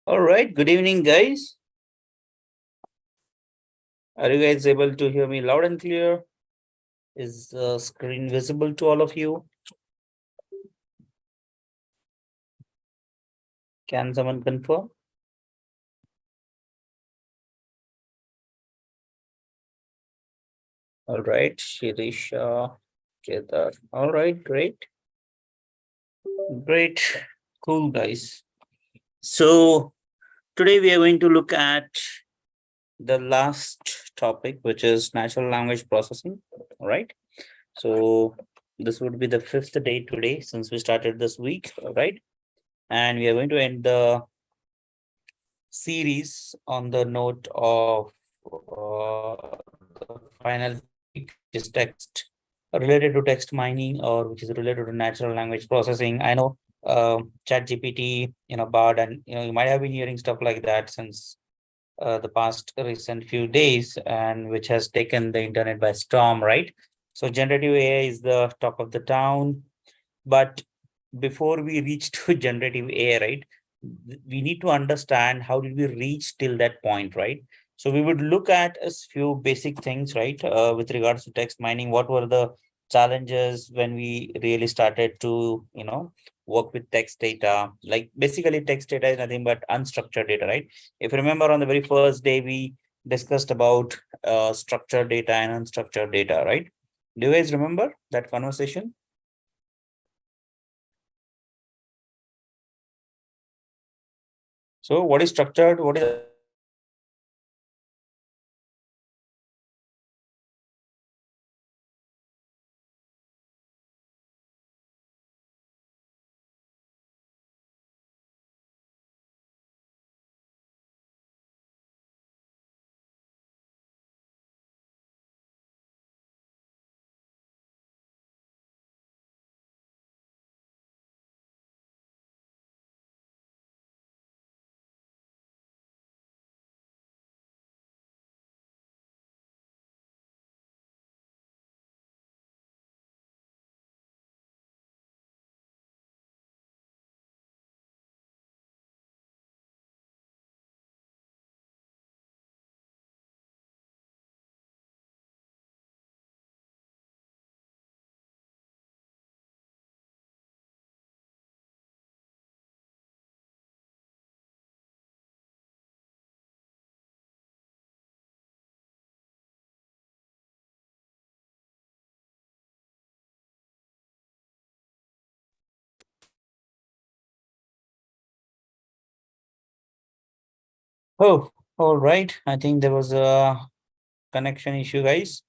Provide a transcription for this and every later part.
All right, good evening, guys. Are you guys able to hear me loud and clear? Is the screen visible to all of you? Can someone confirm? All right, Shirisha, Kedar. All right, great, great, cool, guys. So today we are going to look at the last topic, which is natural language processing. All right. So this would be the fifth day today since we started this week. All right. And we are going to end the series on the note of the final topic, which is text related to text mining or which is related to natural language processing. I know chat gpt, bard, and you might have been hearing stuff like that since the past recent few days, and which has taken the internet by storm, right? So generative AI is the talk of the town. But before we reach to generative AI, right, we need to understand how did we reach till that point, right? So we would look at a few basic things, right, with regards to text mining. What were the challenges when we really started to, work with text data? Like basically, text data is nothing but unstructured data, right? If you remember, on the very first day, we discussed about structured data and unstructured data, right? Do you guys remember that conversation? So what is structured? What is Oh, all right. I think there was a connection issue, guys.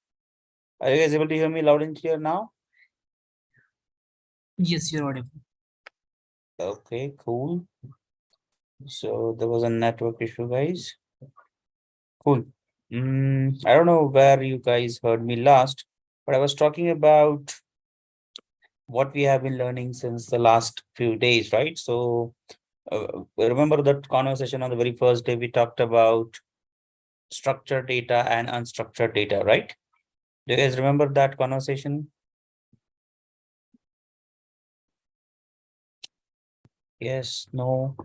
Are you guys able to hear me loud and clear now? Yes, you're audible. Okay, cool. So there was a network issue, guys. Cool. I don't know where you guys heard me last, but I was talking about what we have been learning since the last few days, right? So remember that conversation on the very first day, we talked about structured data and unstructured data, right? Do you guys remember that conversation? Yes, no.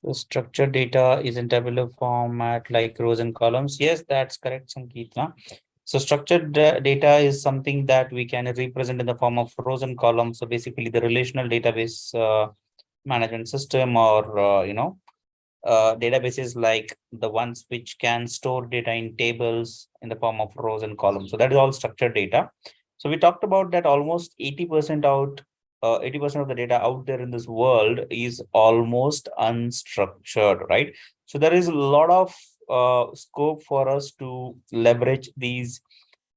The structured data is in tabular format like rows and columns. Yes, that's correct, Sangeeta. So structured data is something that we can represent in the form of rows and columns. So basically the relational database management system, or, databases like the ones which can store data in tables in the form of rows and columns. So that is all structured data. So we talked about that almost 80% of the data out there in this world is almost unstructured, right? So there is a lot of scope for us to leverage these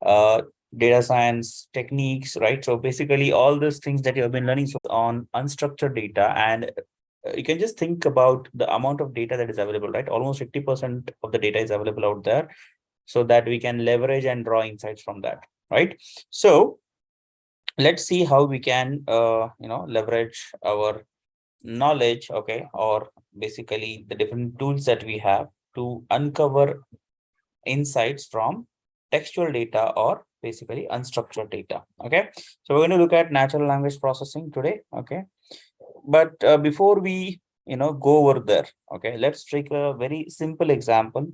uh, data science techniques, right? So basically all those things that you have been learning so on unstructured data, and you can just think about the amount of data that is available, right? Almost 50% of the data is available out there, so that we can leverage and draw insights from that, right? So let's see how we can leverage our knowledge, okay, or basically the different tools that we have to uncover insights from textual data or basically unstructured data. Okay, so we're going to look at natural language processing today. Okay, but before we go over there, okay, let's take a very simple example.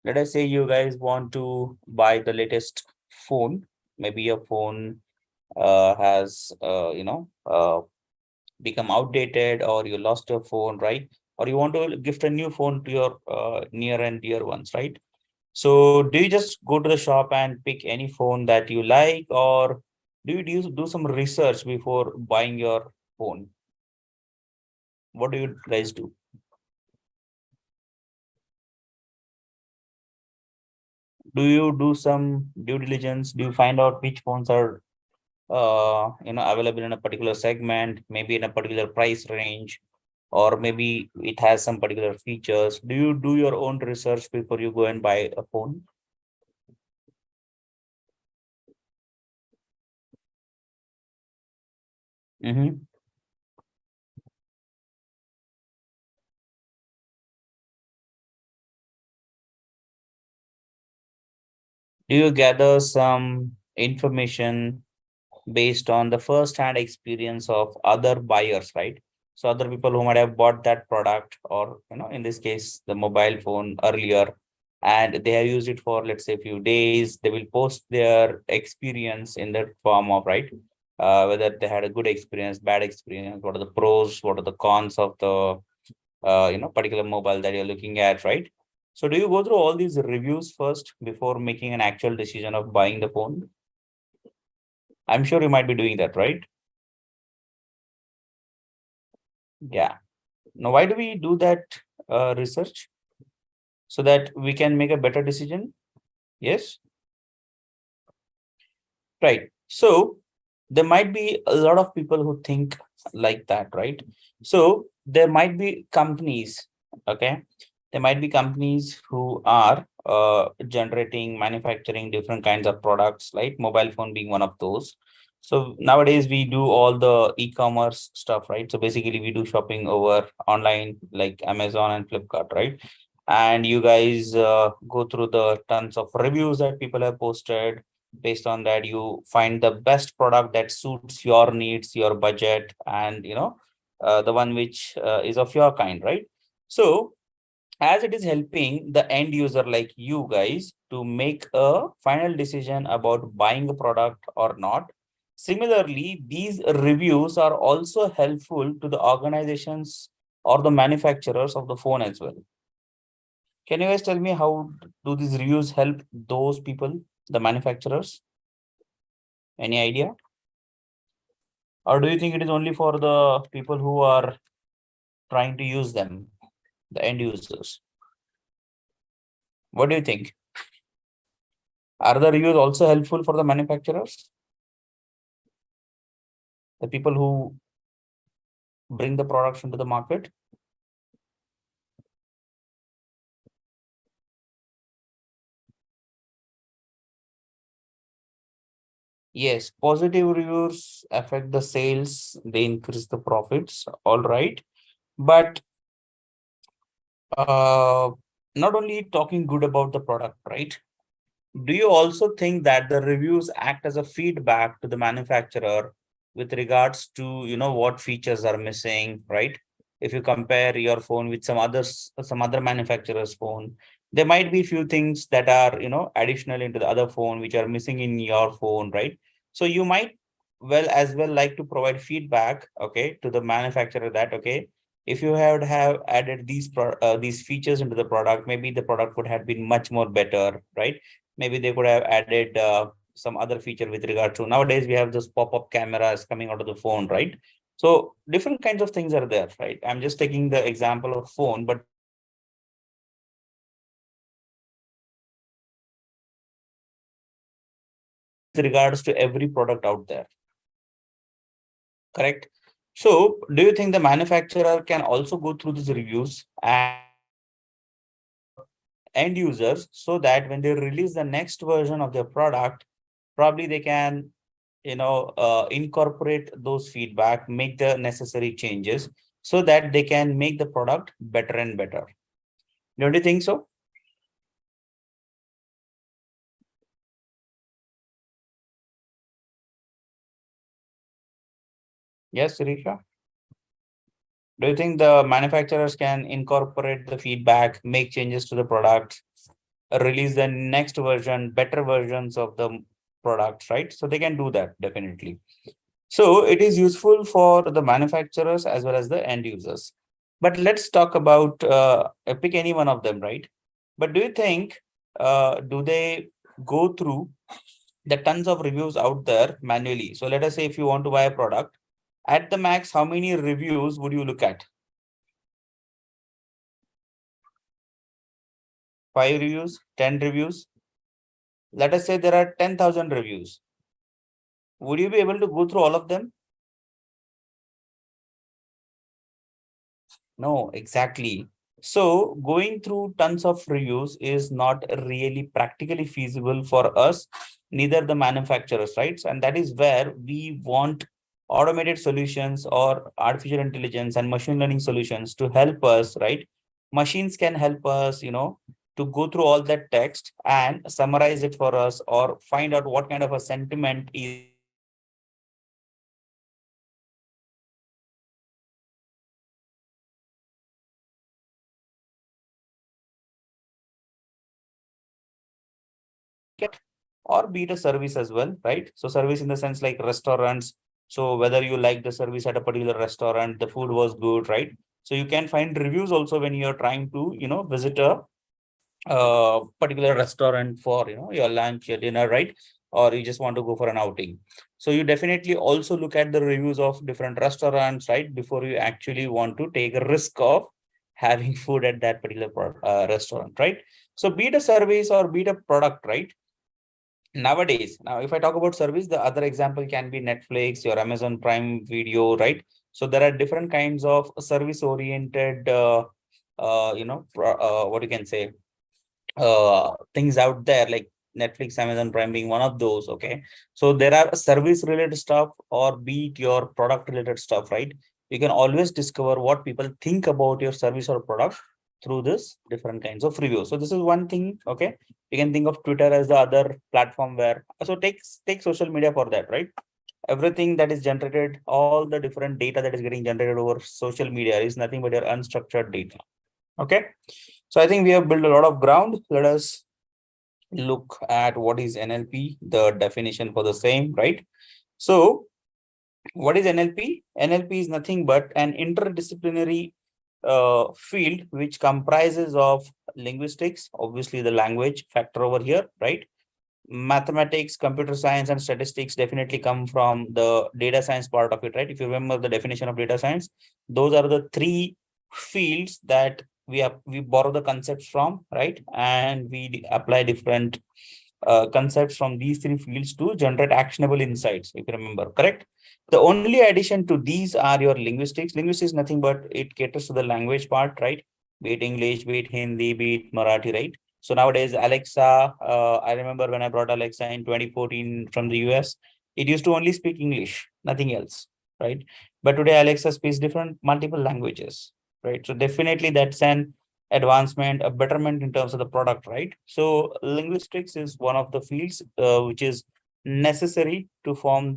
Let us say you guys want to buy the latest phone. Maybe your phone has become outdated, or you lost your phone, right? Or you want to gift a new phone to your near and dear ones, right? So do you just go to the shop and pick any phone that you like, or do some research before buying your phone? What do you guys do? Do you do some due diligence? Do you find out which phones are available in a particular segment, maybe in a particular price range, or maybe it has some particular features? Do you do your own research before you go and buy a phone? Mm-hmm. Do you gather some information based on the first hand experience of other buyers, right? So other people who might have bought that product, or in this case the mobile phone earlier, and they have used it for, let's say, a few days, they will post their experience in that form of, right, whether they had a good experience, bad experience, what are the pros, what are the cons of the particular mobile that you're looking at, right? So do you go through all these reviews first before making an actual decision of buying the phone? I'm sure you might be doing that, right? Yeah. Now, why do we do that research? So that we can make a better decision? Yes. Right. So there might be a lot of people who think like that, right? So there might be companies, okay? There might be companies who are generating, manufacturing different kinds of products, like mobile phone being one of those. So nowadays we do all the e-commerce stuff, right? So basically we do shopping over online, like Amazon and Flipkart, right? And you guys go through the tons of reviews that people have posted. Based on that, you find the best product that suits your needs, your budget, and the one which is of your kind, right? So as it is helping the end user like you guys to make a final decision about buying a product or not, similarly these reviews are also helpful to the organizations or the manufacturers of the phone as well. Can you guys tell me how do these reviews help those people, the manufacturers? Any idea? Or do you think it is only for the people who are trying to use them, the end users? What do you think? Are the reviews also helpful for the manufacturers, the people who bring the products into the market? Yes, positive reviews affect the sales, they increase the profits, all right. But uh, not only talking good about the product, right? Do you also think that the reviews act as a feedback to the manufacturer with regards to, what features are missing, right? If you compare your phone with some other manufacturer's phone, there might be few things that are, additional into the other phone which are missing in your phone, right? So you might well like to provide feedback, okay, to the manufacturer that, okay, if you have added these features into the product, maybe the product would have been much more better, right? Maybe they could have added some other feature with regard to, nowadays we have those pop-up cameras coming out of the phone, right? So different kinds of things are there, right? I'm just taking the example of phone, but with regards to every product out there, correct? So do you think the manufacturer can also go through these reviews and end users, so that when they release the next version of their product, probably they can incorporate those feedback, make the necessary changes so that they can make the product better and better. Don't you think so? Yes, Sirisha? Do you think the manufacturers can incorporate the feedback, make changes to the product, release the next version, better versions of the products, right? So they can do that definitely. So it is useful for the manufacturers as well as the end users. But let's talk about pick any one of them, right? But do you think do they go through the tons of reviews out there manually? So let us say if you want to buy a product, at the max, how many reviews would you look at? 5 reviews, 10 reviews? Let us say there are 10,000 reviews. Would you be able to go through all of them? No, exactly. So going through tons of reviews is not really practically feasible for us, neither the manufacturers, right? And that is where we want automated solutions or artificial intelligence and machine learning solutions to help us, right? Machines can help us, to go through all that text and summarize it for us or find out what kind of a sentiment is or be it a service as well, right? So service in the sense like restaurants. So whether you like the service at a particular restaurant, the food was good, right? So you can find reviews also when you're trying to, visit a particular restaurant for, your lunch, your dinner, right? Or you just want to go for an outing. So you definitely also look at the reviews of different restaurants, right? Before you actually want to take a risk of having food at that particular restaurant, right? So be it a service or be it a product, right? Nowadays, now if I talk about service, the other example can be Netflix, your Amazon Prime Video, right? So there are different kinds of service oriented what you can say, things out there like Netflix, Amazon Prime being one of those. Okay, so there are service related stuff or be it your product related stuff, right? You can always discover what people think about your service or product through this different kinds of reviews. So this is one thing. Okay, you can think of Twitter as the other platform where, so take social media for that, right? Everything that is generated, all the different data that is getting generated over social media is nothing but your unstructured data. Okay, so I think we have built a lot of ground. Let us look at what is NLP, the definition for the same, right? So what is NLP? NLP is nothing but an interdisciplinary field which comprises of linguistics, obviously the language factor over here, right? Mathematics, computer science, and statistics definitely come from the data science part of it, right? If you remember the definition of data science, those are the three fields that we borrow the concepts from, right? And we apply different concepts from these three fields to generate actionable insights, if you remember, correct? The only addition to these are your linguistics. Linguistics is nothing but it caters to the language part, right? Be it English, be it Hindi, be it Marathi, right? So nowadays, Alexa, I remember when I brought Alexa in 2014 from the US, it used to only speak English, nothing else, right? But today, Alexa speaks different multiple languages, right? So definitely that's an advancement, a betterment in terms of the product, right? So linguistics is one of the fields which is necessary to form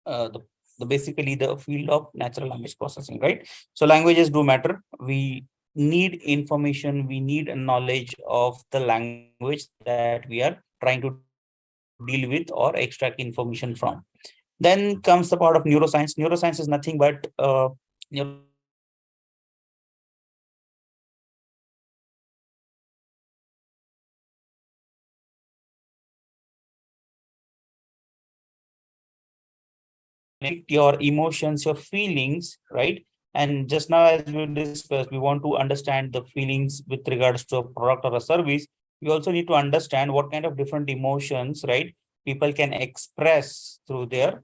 uh, the basically the field of natural language processing, right? So languages do matter. We need information, we need a knowledge of the language that we are trying to deal with or extract information from. Then comes the part of neuroscience. Neuroscience is nothing but neuroscience is your emotions, your feelings, right? And just now, as we discussed, we want to understand the feelings with regards to a product or a service. We also need to understand what kind of different emotions, right, people can express through their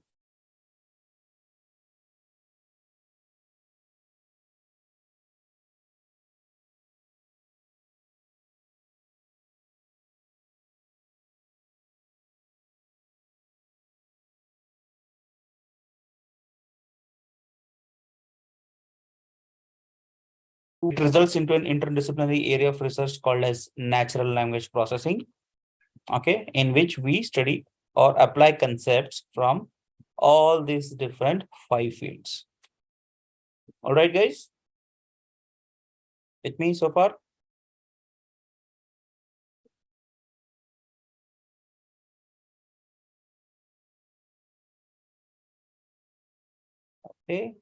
It results into an interdisciplinary area of research called as natural language processing, okay, in which we study or apply concepts from all these different 5 fields. All right, guys, with me so far? Okay,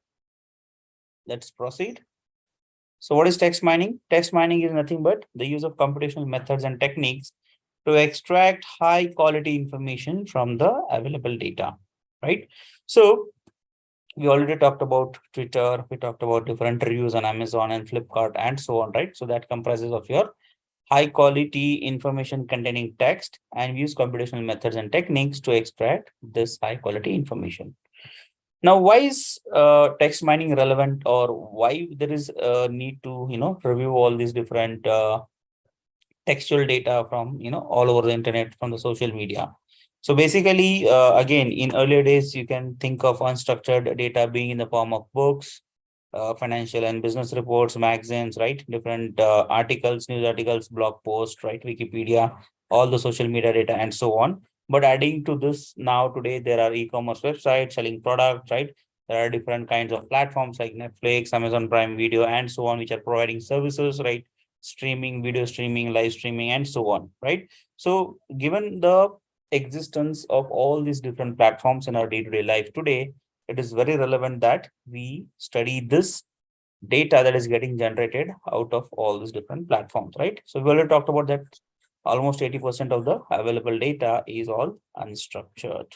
let's proceed. So what is text mining? Text mining is nothing but the use of computational methods and techniques to extract high quality information from the available data, right? So we already talked about Twitter, we talked about different reviews on Amazon and Flipkart and so on, right? So that comprises of your high quality information containing text, and we use computational methods and techniques to extract this high quality information. Now, why is text mining relevant, or why there is a need to, review all these different textual data from, all over the internet, from the social media? So basically, again, in earlier days, you can think of unstructured data being in the form of books, financial and business reports, magazines, right? Different articles, news articles, blog posts, right? Wikipedia, all the social media data, and so on. But adding to this, now today there are e-commerce websites selling products, right? There are different kinds of platforms like Netflix, Amazon Prime Video, and so on, which are providing services, right? Streaming, video streaming, live streaming, and so on, right? So, given the existence of all these different platforms in our day-to-day life today, it is very relevant that we study this data that is getting generated out of all these different platforms, right? So we already talked about that almost 80% of the available data is all unstructured.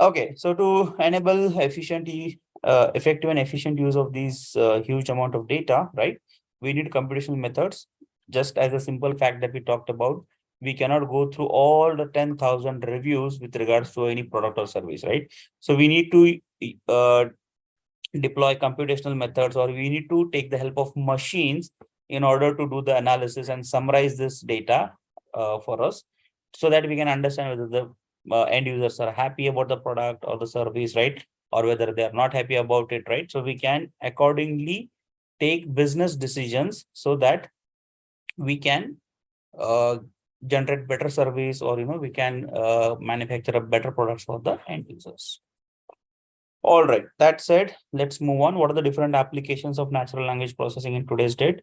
Okay, so to enable effective and efficient use of these huge amount of data, right? We need computational methods. Just as a simple fact that we talked about, we cannot go through all the 10,000 reviews with regards to any product or service, right? So we need to deploy computational methods, or we need to take the help of machines in order to do the analysis and summarize this data for us, so that we can understand whether the end users are happy about the product or the service, right? Or whether they are not happy about it, right? So we can accordingly take business decisions so that we can uh, generate better service, or we can manufacture a better products for the end users. All right, that said, let's move on. What are the different applications of natural language processing in today's date?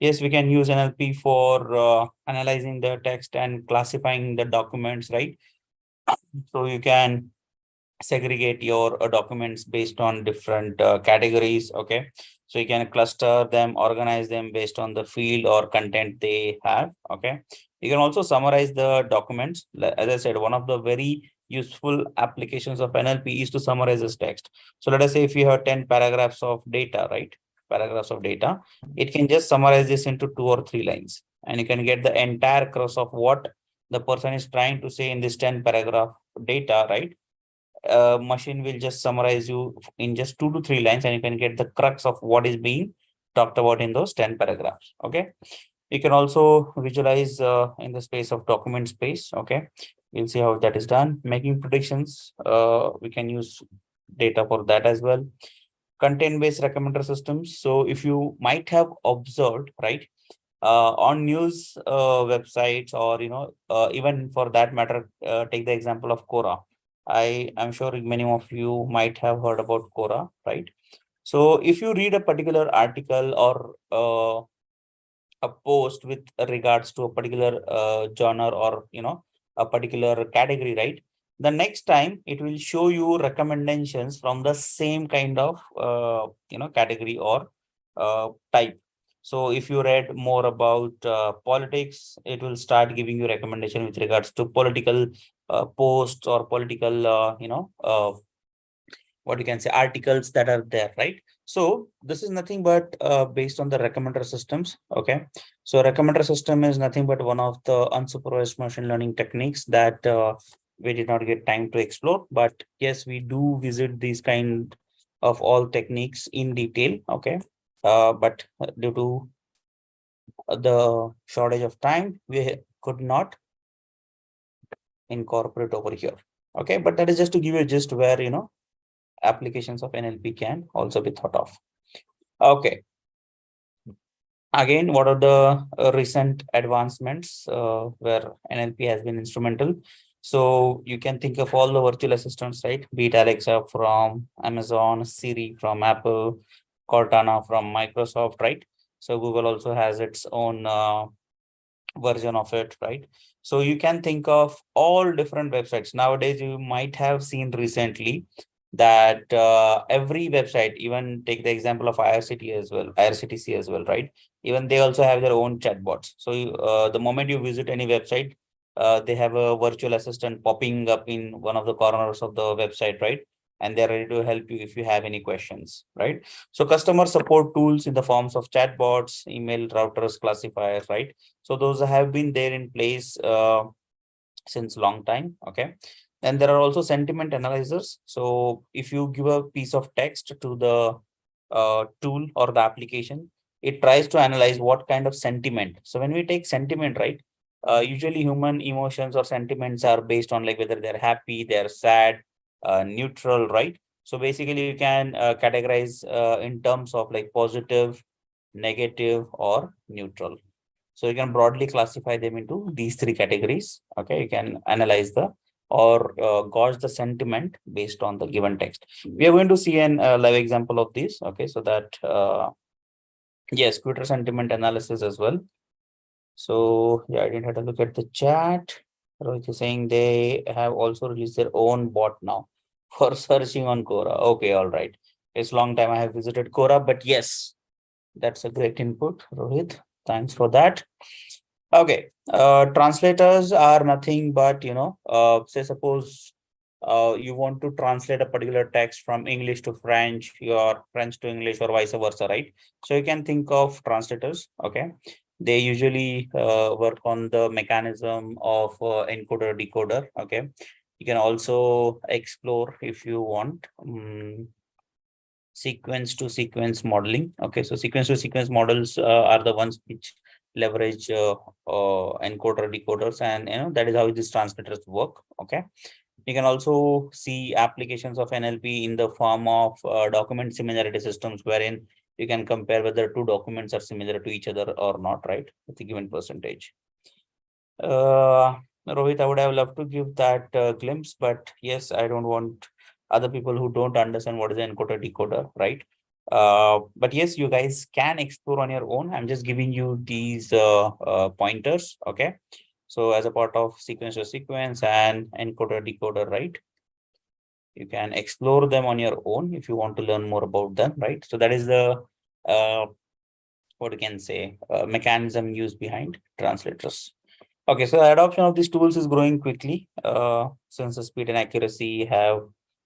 Yes, we can use NLP for analyzing the text and classifying the documents, right? So you can segregate your documents based on different categories, okay? So you can cluster them, organize them based on the field or content they have, okay? You can also summarize the documents. As I said, one of the very useful applications of NLP is to summarize this text. So let us say if you have 10 paragraphs of data, right? Paragraphs of data, it can just summarize this into 2 or 3 lines, and you can get the entire crux of what the person is trying to say in this 10 paragraph data, right? Machine will just summarize you in just 2 to 3 lines, and you can get the crux of what is being talked about in those 10 paragraphs. Okay. You can also visualize in the space of document space. Okay. We'll see how that is done. Making predictions. We can use data for that as well. Content-based recommender systems. So if you might have observed, right, on news websites, or even for that matter, take the example of Quora. I am sure many of you might have heard about Quora, right? So if you read a particular article or a post with regards to a particular genre, or a particular category, right? The next time it will show you recommendations from the same kind of category or type. So if you read more about politics, it will start giving you recommendation with regards to political posts, or political what you can say, articles that are there, right? So this is nothing but based on the recommender systems. Okay, so recommender system is nothing but one of the unsupervised machine learning techniques that we did not get time to explore, but yes, we do visit these kind of all techniques in detail. Okay, but due to the shortage of time, we could not incorporate over here. Okay, but that is just to give you a gist where applications of NLP can also be thought of. Okay. Again, what are the recent advancements where NLP has been instrumental? So you can think of all the virtual assistants, right? Be it Alexa from Amazon, Siri from Apple, Cortana from Microsoft, right? So Google also has its own version of it, right? So you can think of all different websites. Nowadays, you might have seen recently that every website, even take the example of IRCTC as well, right? Even they also have their own chatbots. So the moment you visit any website, they have a virtual assistant popping up in one of the corners of the website, right? And they're ready to help you if you have any questions, right? So customer support tools in the forms of chatbots, email routers, classifiers, right? So those have been there in place since long time. Okay. And there are also sentiment analyzers. So if you give a piece of text to the tool or the application, it tries to analyze what kind of sentiment. So when we take sentiment, right, usually human emotions or sentiments are based on like whether they're happy, they're sad, neutral, right? So basically you can categorize in terms of like positive, negative, or neutral. So you can broadly classify them into these three categories. Okay, you can analyze the or gauge the sentiment based on the given text. We are going to see an live example of this. Okay, so that yes, Twitter sentiment analysis as well. So yeah, I didn't have to look at the chat. Rohit is saying they have also released their own bot now for searching on Quora. Okay, all right. It's long time I have visited Quora, but yes, that's a great input, Rohit. Thanks for that. Okay, translators are nothing but, say suppose you want to translate a particular text from English to French, or French to English, or vice versa, right? So you can think of translators. Okay, they usually work on the mechanism of encoder decoder. Okay, you can also explore if you want. Sequence to sequence modeling. Okay, so sequence to sequence models are the ones which leverage encoder decoders, and that is how these translators work. Okay, you can also see applications of NLP in the form of document similarity systems, wherein you can compare whether two documents are similar to each other or not, right, with a given percentage. Rohit, I would have loved to give that glimpse, but yes, I don't want other people who don't understand what is an encoder decoder, right? But yes, you guys can explore on your own. I'm just giving you these pointers, okay? So as a part of sequence to sequence and encoder decoder, right? You can explore them on your own if you want to learn more about them, right? So that is the what you can say mechanism used behind translators. Okay, so the adoption of these tools is growing quickly since the speed and accuracy have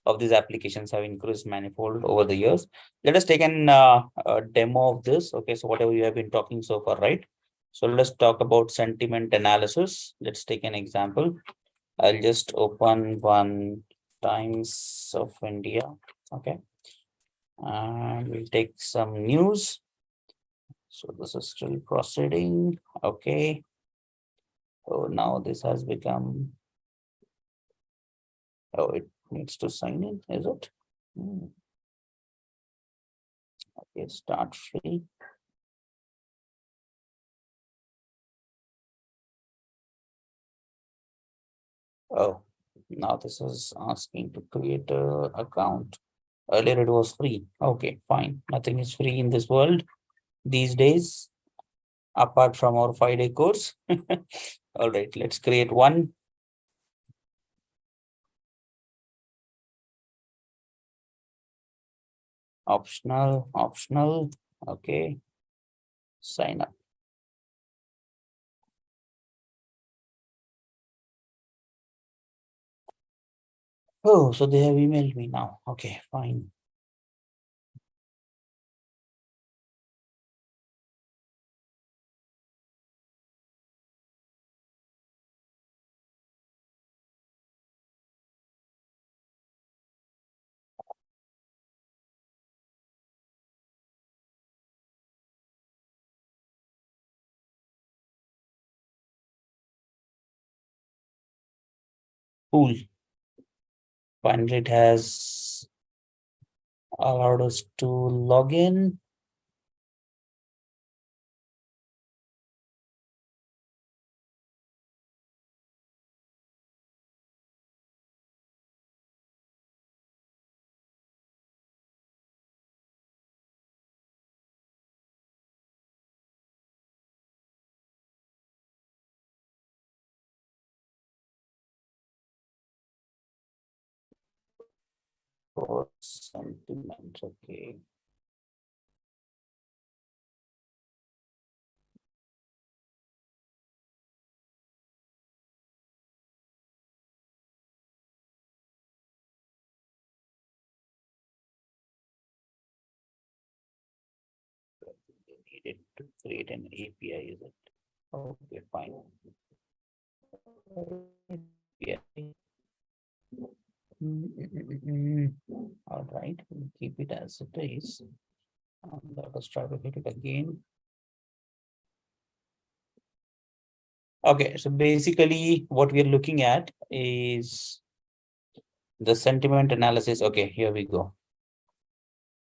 of these applications have increased manifold over the years. Let us take a demo of this. Okay, so whatever you have been talking so far, right? So let's talk about sentiment analysis. Let's take an example. I'll just open one Times of India. Okay, and we'll take some news. So this is still proceeding. Okay. So now this has become, oh, it needs to sign in, is it? Okay, start free. Oh, now this is asking to create a account. Earlier it was free. Okay, fine. Nothing is free in this world these days, apart from our 5-day course. All right, let's create one. Optional, optional. Okay, sign up. Oh, so they have emailed me now. Okay, fine. Cool. Finally, it has allowed us to log in. For sentiment, okay. Needed to create an API, is it? Okay, fine. Yeah. All right, we'll keep it as it is. Let us try to hit it again. Okay, so basically what we are looking at is the sentiment analysis. Okay, here we go.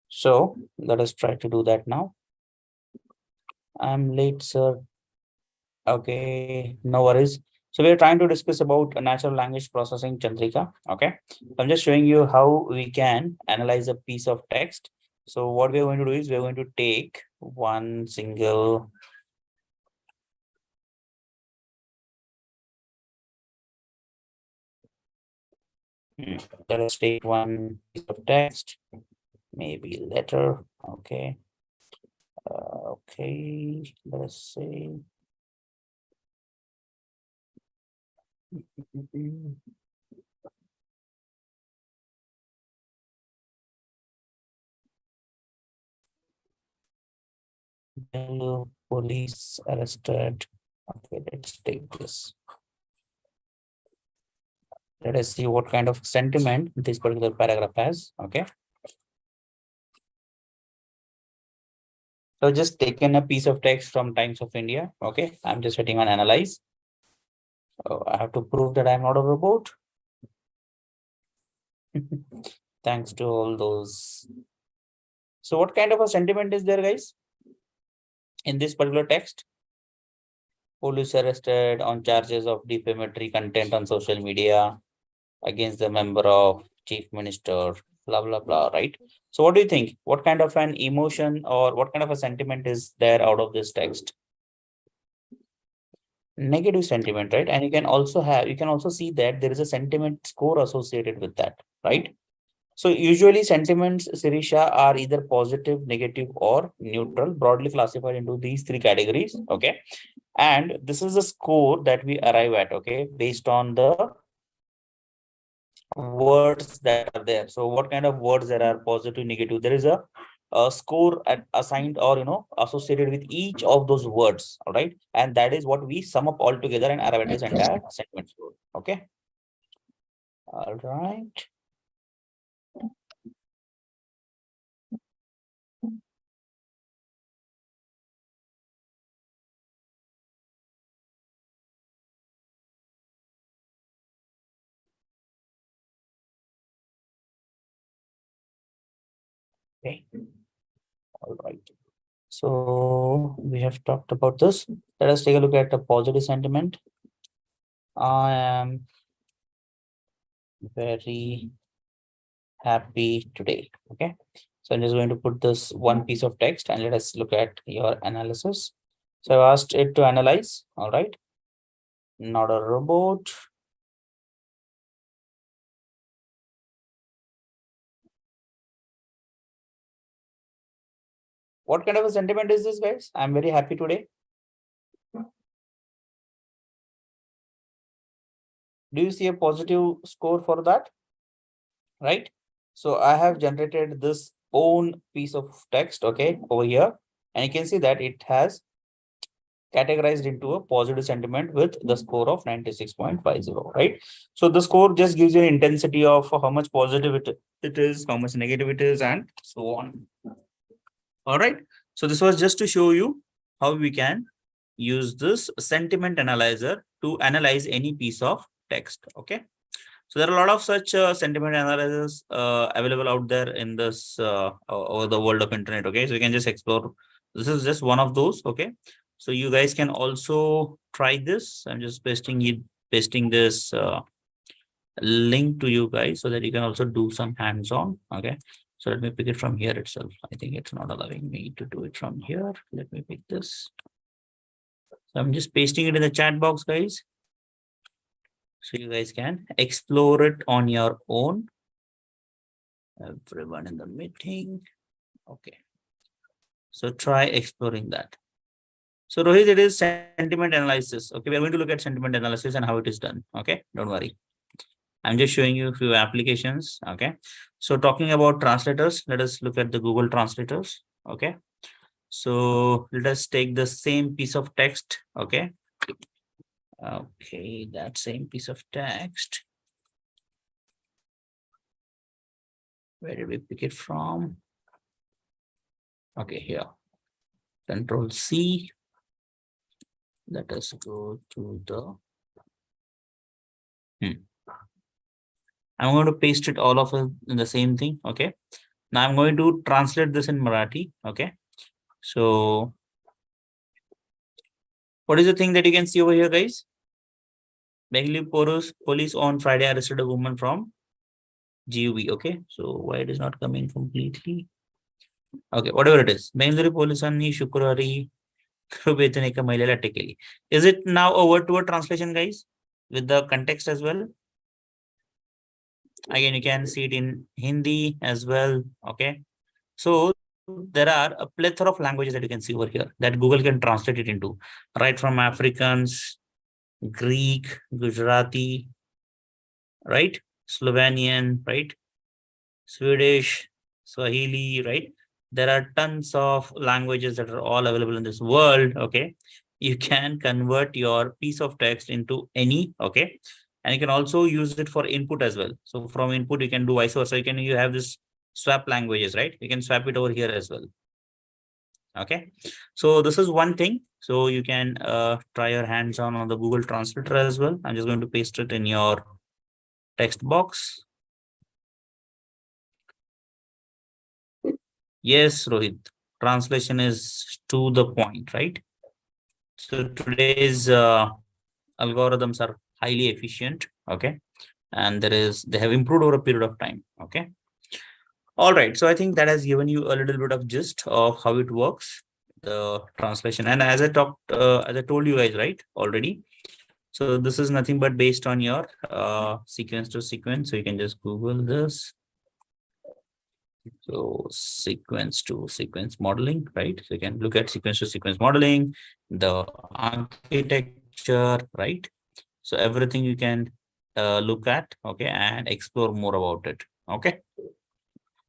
So let us try to do that now. I'm late, sir. Okay, no worries. So we're trying to discuss about natural language processing, Chandrika. Okay, I'm just showing you how we can analyze a piece of text. So what we're going to do is we're going to take one single let us take one piece of text, maybe letter. Okay. Okay, let us say Hello, police arrested. Okay, let's take this. Let us see what kind of sentiment this particular paragraph has. Okay. So just taken a piece of text from Times of India. Okay, I'm just hitting on analyze. So I have to prove that I'm not a robot. Thanks to all those. So what kind of a sentiment is there, guys? In this particular text? Police arrested on charges of defamatory content on social media against the member of chief minister, blah, blah, blah, right? So what do you think? What kind of an emotion or what kind of a sentiment is there out of this text? Negative sentiment, right? And you can also see that there is a sentiment score associated with that, right? So usually sentiments, Sirisha, are either positive, negative, or neutral, broadly classified into these three categories. Okay. And this is the score that we arrive at, okay, based on the words that are there. So what kind of words there are positive, negative? There is a score assigned or associated with each of those words. All right. And that is what we sum up all together and arrive at this entire sentiment score. Okay. All right. Okay. All right. So we have talked about this. Let us take a look at the positive sentiment. I am very happy today. Okay. So I'm just going to put this one piece of text and let us look at your analysis. So I asked it to analyze. All right. Not a robot. What kind of a sentiment is this, guys? I'm very happy today. Do you see a positive score for that? Right. So I have generated this own piece of text, okay, over here. And you can see that it has categorized into a positive sentiment with the score of 96.50, right? So the score just gives you an intensity of how much positive it is, how much negative it is, and so on. All right. So this was just to show you how we can use this sentiment analyzer to analyze any piece of text. Okay. So there are a lot of such sentiment analysis available out there in this over the world of internet. Okay, so you can just explore. This is just one of those. Okay, so you guys can also try this. I'm just pasting this link to you guys so that you can also do some hands-on. Okay, so let me pick it from here itself. I think it's not allowing me to do it from here. Let me pick this. So I'm just pasting it in the chat box, guys. So you guys can explore it on your own. Everyone in the meeting. Okay. So try exploring that. So Rohit, it is sentiment analysis. Okay, we are going to look at sentiment analysis and how it is done. Okay, don't worry. I'm just showing you a few applications. Okay. So talking about translators, let us look at the Google translators. Okay. So let us take the same piece of text. Okay. Okay, that same piece of text. Where did we pick it from? Okay, here. Control C. Let us go to the. I'm going to paste it all of it in the same thing. Okay. Now I'm going to translate this in Marathi. Okay. So what is the thing that you can see over here, guys? Bengali police on Friday arrested a woman from GUV. Okay. So why it is not coming completely? Okay, whatever it is. Bengali पोलिसांनी शुक्रवारी वेतन एका महिलेला अटक केली. Is it now a word-to-word translation, guys, with the context as well? Again, you can see it in Hindi as well. Okay. So there are a plethora of languages that you can see over here that Google can translate it into, right? From Afrikaans, Greek, Gujarati, right? Slovenian, right? Swedish, Swahili, right? There are tons of languages that are all available in this world. Okay. You can convert your piece of text into any. Okay. And you can also use it for input as well. So from input, you can do vice versa. You have this swap languages, right? You can swap it over here as well. Okay. So this is one thing. So you can try your hands on the Google Translator as well. I'm just going to paste it in your text box. Yes, Rohit. Translation is to the point, right? So today's algorithms are highly efficient. Okay. And they have improved over a period of time. Okay. All right. So I think that has given you a little bit of gist of how it works, the translation. And as I told you guys, right, already. So this is nothing but based on your sequence to sequence. So you can just Google this. So sequence to sequence modeling, right? So you can look at sequence to sequence modeling, the architecture, right? So everything you can look at, okay, and explore more about it. Okay.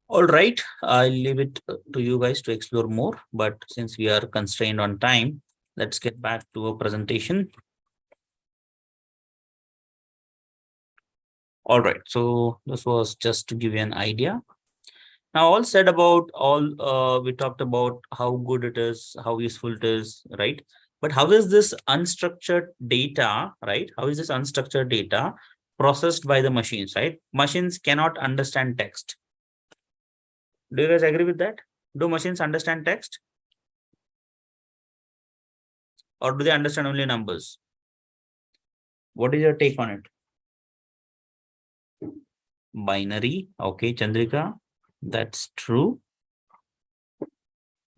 All right. I'll leave it to you guys to explore more. But since we are constrained on time, let's get back to a presentation. All right. So this was just to give you an idea. Now, all said about we talked about how good it is, how useful it is, right? But how is this unstructured data, right? How is this unstructured data processed by the machines, right? Machines cannot understand text. Do you guys agree with that? Do machines understand text? Or do they understand only numbers? What is your take on it? Binary. Okay, Chandrika. That's true.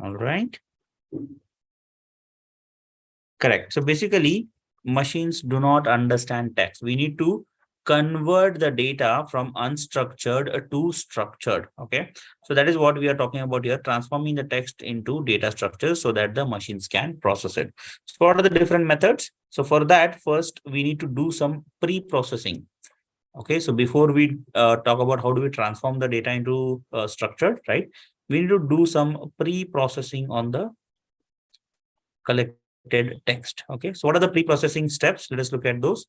All right. Correct. So basically, machines do not understand text. We need to convert the data from unstructured to structured. Okay. So that is what we are talking about here, transforming the text into data structures so that the machines can process it. So what are the different methods? So for that, first, we need to do some pre-processing. Okay. So before we talk about how do we transform the data into structured, right? We need to do some pre-processing on the collected text. Okay, so what are the pre-processing steps? Let us look at those.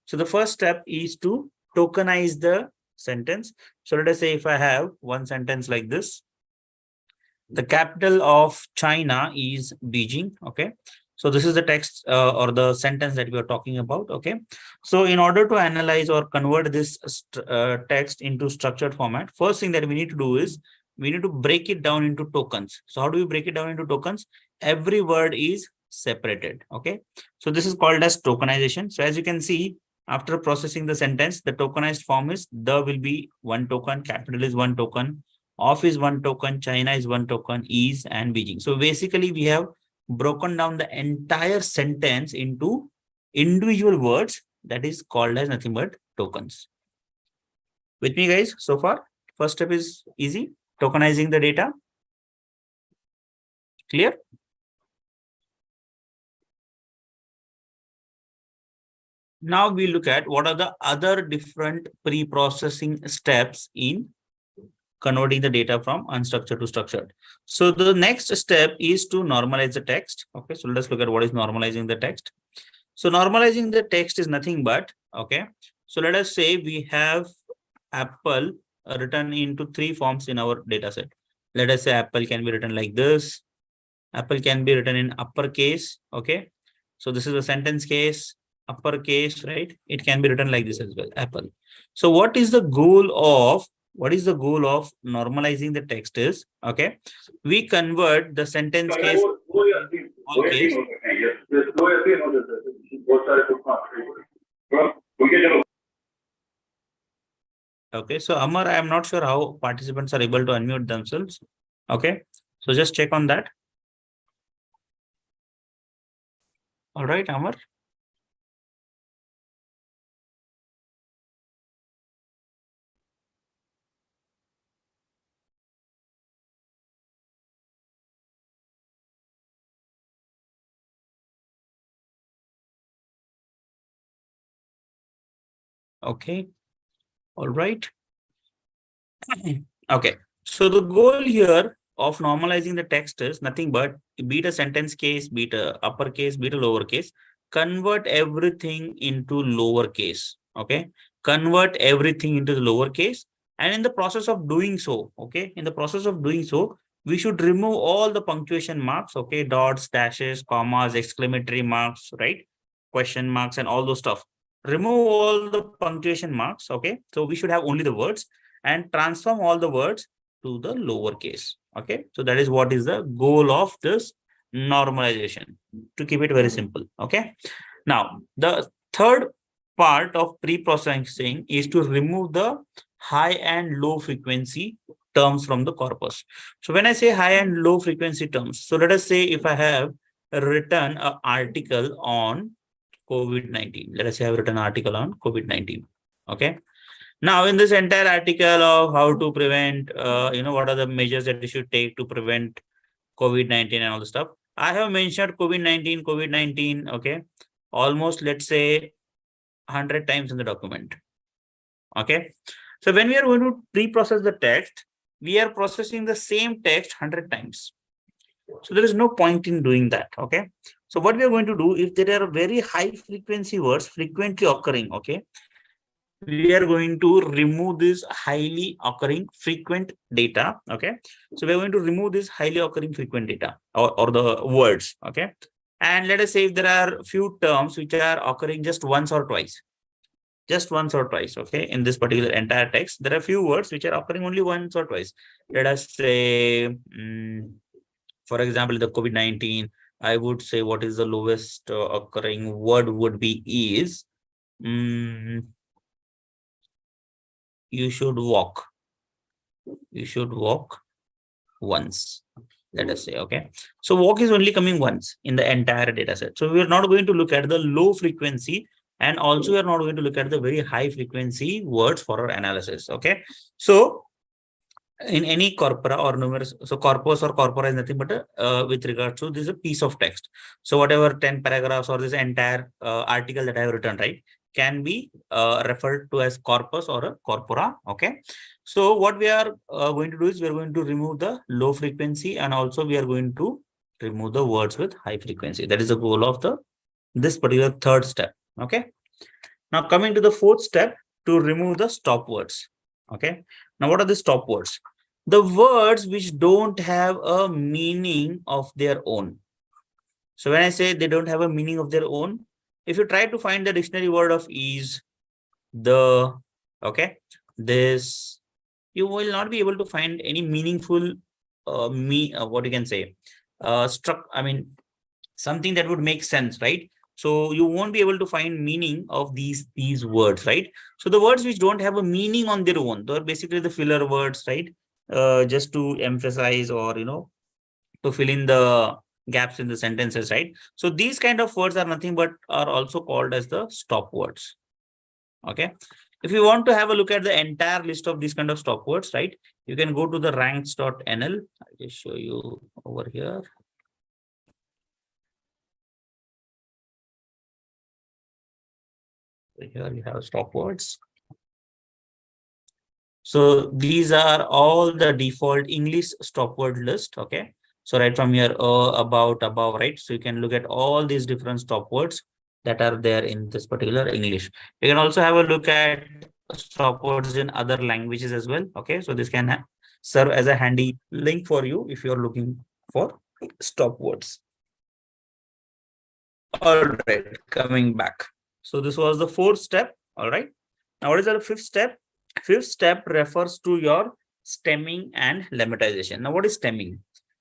So the first step is to tokenize the sentence. So let us say if I have one sentence like this, the capital of China is Beijing. Okay, so this is the text or the sentence that we are talking about. Okay, so in order to analyze or convert this text into structured format, first thing that we need to do is we need to break it down into tokens. So how do we break it down into tokens? Every word is separated. Okay, so this is called as tokenization. So as you can see, after processing the sentence, the tokenized form is the will be one token, capital is one token, of is one token, China is one token, is and Beijing. So basically we have broken down the entire sentence into individual words, that is called as nothing but tokens. With me guys so far? First step is easy, tokenizing the data. Clear? Now we look at what are the other different pre-processing steps in converting the data from unstructured to structured. So the next step is to normalize the text. Okay, so let's look at what is normalizing the text. So normalizing the text is nothing but, okay, so let us say we have apple written into 3 forms in our data set. Let us say apple can be written like this. Apple can be written in uppercase. Okay, so this is a sentence case, uppercase, right? It can be written like this as well, apple. So what is the goal of normalizing the text is, okay, we convert the sentence case all case. Okay, so Amar, I am not sure how participants are able to unmute themselves. Okay, so just check on that. All right, Amar. Okay, all right. Okay, so the goal here of normalizing the text is nothing but, be it a sentence case, be it a uppercase, be it a lowercase, convert everything into lowercase. Okay, convert everything into the lowercase, and in the process of doing so, okay, in the process of doing so, we should remove all the punctuation marks, okay, dots, dashes, commas, exclamatory marks, right, question marks, and all those stuff. Remove all the punctuation marks. Okay, so we should have only the words, and transform all the words to the lowercase. Okay, so that is what is the goal of this normalization, to keep it very simple. Okay, now the third part of pre-processing is to remove the high and low frequency terms from the corpus. So when I say high and low frequency terms, so let us say if I have written an article on COVID-19, let us say I have written an article on COVID-19. Okay, now, in this entire article of how to prevent, what are the measures that you should take to prevent COVID-19 and all the stuff, I have mentioned COVID-19, okay, almost, let's say, 100 times in the document. Okay, so when we are going to pre-process the text, we are processing the same text 100 times. So there is no point in doing that. Okay, so what we are going to do, if there are very high frequency words frequently occurring, okay, we are going to remove this highly occurring frequent data. Okay, so we're going to remove this highly occurring frequent data, or the words. Okay, and let us say if there are few terms which are occurring just once or twice, okay, in this particular entire text, there are few words which are occurring only once or twice. Let us say, for example, the COVID-19, I would say what is the lowest occurring word would be is, you should walk once, let us say. Okay, so walk is only coming once in the entire data set. So we are not going to look at the low frequency, and also we are not going to look at the very high frequency words for our analysis. Okay, so in any corpora or numerous, so corpus or corpora is nothing but with regards to this a piece of text. So whatever 10 paragraphs or this entire article that I have written, right, can be referred to as corpus or a corpora. Okay, so what we are going to do is we are going to remove the low frequency, and also we are going to remove the words with high frequency. That is the goal of this particular third step. Okay, now coming to the fourth step, to remove the stop words. Okay, now what are the stop words? The words which don't have a meaning of their own. So when I say they don't have a meaning of their own, if you try to find the dictionary word of is, the, okay, this, you will not be able to find any meaningful what you can say, something that would make sense, right? So you won't be able to find meaning of these words, right? So the words which don't have a meaning on their own, they're basically the filler words, right? Just to emphasize, or to fill in the gaps in the sentences, right? So these kind of words are nothing but are also called as the stop words. Okay, If you want to have a look at the entire list of these kind of stop words, right, you can go to the ranks.nl. I'll just show you over here. Here you have stop words. So these are all the default English stop word list. Okay. So right from here, about, above, right. So you can look at all these different stop words that are there in this particular English. You can also have a look at stop words in other languages as well. Okay. So this can serve as a handy link for you if you're looking for stop words. All right, coming back. So this was the fourth step. All right. Now what is the fifth step? Fifth step refers to your stemming and lemmatization. Now what is stemming?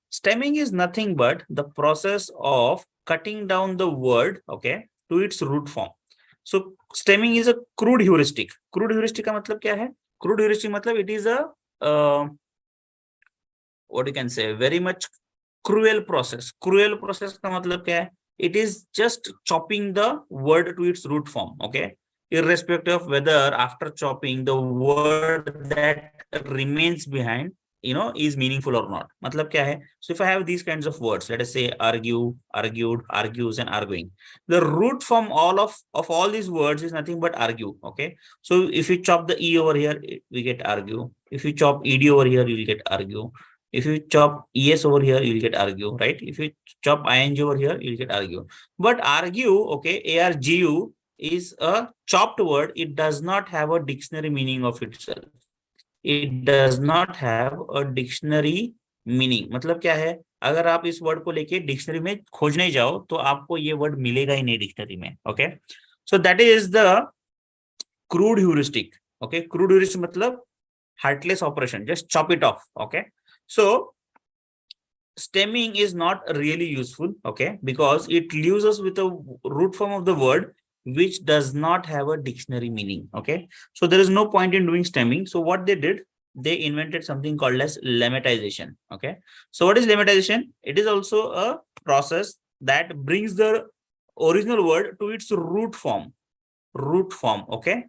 Stemming is nothing but the process of cutting down the word, okay, to its root form. So stemming is a crude heuristic. Crude heuristic का मतलब क्या है? Crude heuristic मतलब it is a what you can say, very much cruel process. Cruel process का मतलब क्या है? It is just chopping the word to its root form, okay? Irrespective of whether after chopping the word that remains behind, is meaningful or not. Matlab kya hai? So if I have these kinds of words, let us say argue, argued, argues, and arguing, the root form of all these words is nothing but argue. Okay. So if you chop the e over here, we get argue. If you chop ed over here, you will get argue. If you chop es over here, you will get argue, right? If you chop ing over here, you will get argue. But argue, okay, argu is a chopped word. It does not have a dictionary meaning of itself. It does not have a dictionary meaning. मतलब क्या है? अगर आप इस word को लेके dictionary में खोजने जाओ तो आपको ये वर्ड मिलेगा ही नहीं डिक्शनरी में. Okay, so that is the crude heuristic. Okay, crude heuristic मतलब heartless operation, just chop it off. Okay, so stemming is not really useful, okay, because it leaves us with a root form of the word which does not have a dictionary meaning. Okay, so there is no point in doing stemming. So what they did, they invented something called as lemmatization. Okay, so what is lemmatization? It is also a process that brings the original word to its root form. Okay,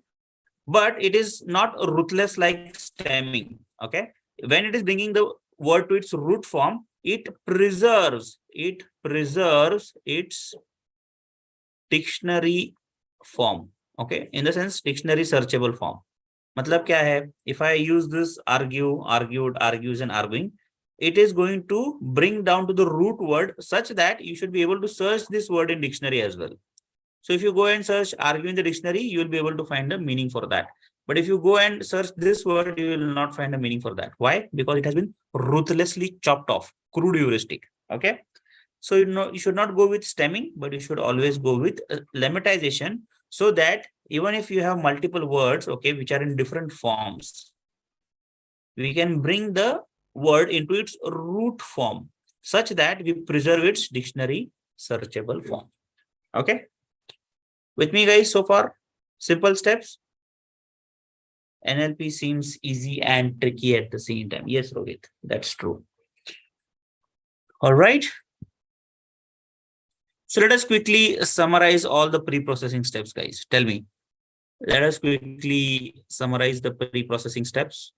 but it is not ruthless like stemming. Okay, when it is bringing the word to its root form, it preserves its dictionary form. Okay, in the sense dictionary searchable form. मतलब क्या है? If I use this argue, argued, argues, and arguing, it is going to bring down to the root word such that you should be able to search this word in dictionary as well. So if you go and search argue in the dictionary, you will be able to find a meaning for that. But if you go and search this word, you will not find a meaning for that. Why? Because it has been ruthlessly chopped off. Crude heuristic. Okay. So you should not go with stemming, but you should always go with lemmatization, so that even if you have multiple words, okay, which are in different forms, we can bring the word into its root form such that we preserve its dictionary searchable form. Okay. With me, guys, so far? Simple steps. NLP seems easy and tricky at the same time. Yes, Rohit, that's true. All right. So let us quickly summarize all the pre-processing steps, guys. Tell me. Let us quickly summarize the pre-processing steps.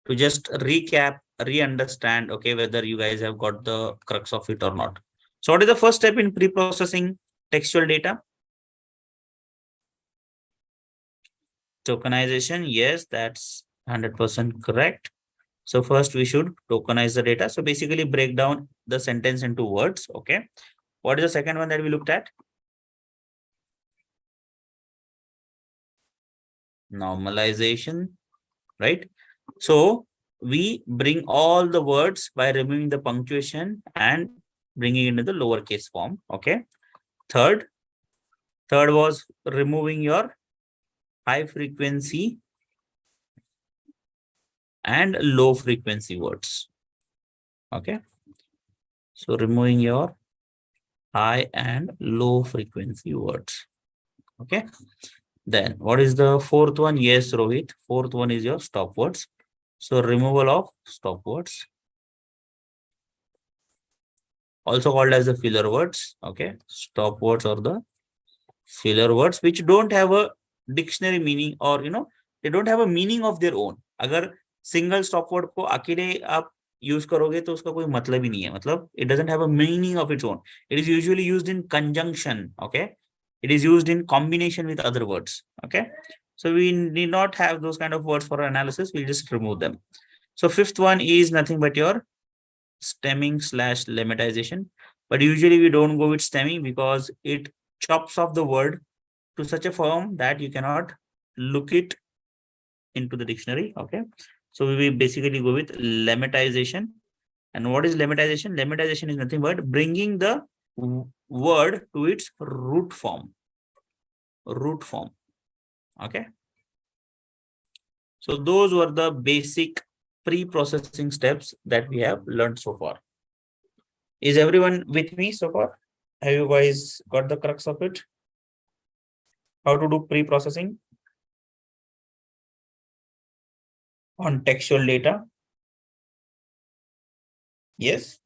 To just recap, re-understand, okay, whether you guys have got the crux of it or not. So what is the first step in pre-processing textual data? Tokenization. Yes, that's 100% correct. So first we should tokenize the data. So basically break down the sentence into words. Okay. What is the second one that we looked at? Normalization, right? So we bring all the words by removing the punctuation and bringing it into the lowercase form. Okay. Third was removing your high frequency and low frequency words. Okay. So removing your high and low frequency words. Okay. Then what is the fourth one? Yes, Rohit. Fourth one is your stop words. So removal of stop words, also called as the filler words. Okay. Stop words or the filler words which don't have a dictionary meaning, or they don't have a meaning of their own. अगर single stop word को अकेले आप use करोगे तो उसका कोई मतलब ही नहीं है, मतलब it doesn't have a meaning of its own. It is usually used in conjunction. Okay, it is used in combination with other words. Okay, so we need not have those kind of words for analysis. We'll just remove them. So fifth one is nothing but your stemming slash lemmatization. But usually we don't go with stemming because it chops off the word to such a form that you cannot look it into the dictionary. Okay, so we will basically go with lemmatization. And what is lemmatization? Lemmatization is nothing but bringing the word to its root form. Okay, so those were the basic pre-processing steps that we have learned so far. Is everyone with me so far? Have you guys got the crux of it? How to do pre-processing on textual data? Yes.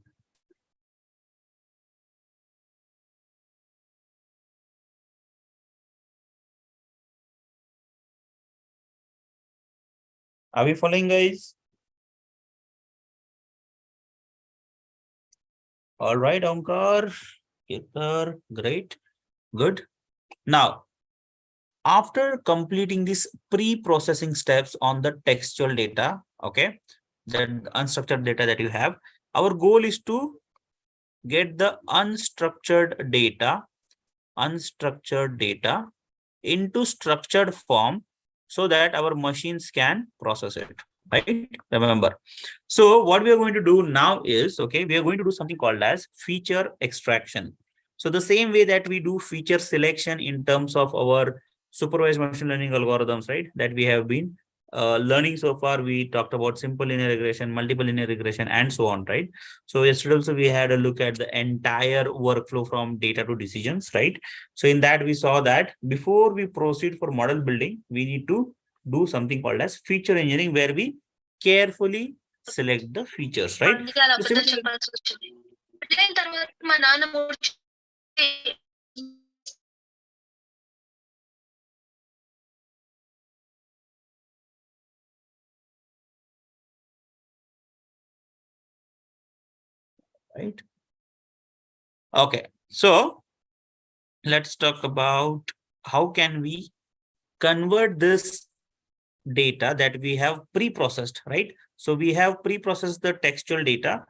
Are we following, guys? All right, Omkar, Ketar, great, good. Now, after completing these pre-processing steps on the textual data, okay, the unstructured data that you have, our goal is to get the unstructured data into structured form so that our machines can process it, right? Remember. So what we are going to do now is, okay, we are going to do something called as feature extraction. So the same way that we do feature selection in terms of our supervised machine learning algorithms, right, that we have been learning so far. We talked about simple linear regression, multiple linear regression, and so on, right? So yesterday also we had a look at the entire workflow from data to decisions, right? So in that we saw that before we proceed for model building, we need to do something called as feature engineering, where we carefully select the features, right? Right. Okay, so let's talk about how can we convert this data that we have pre-processed, right? So we have pre-processed the textual data.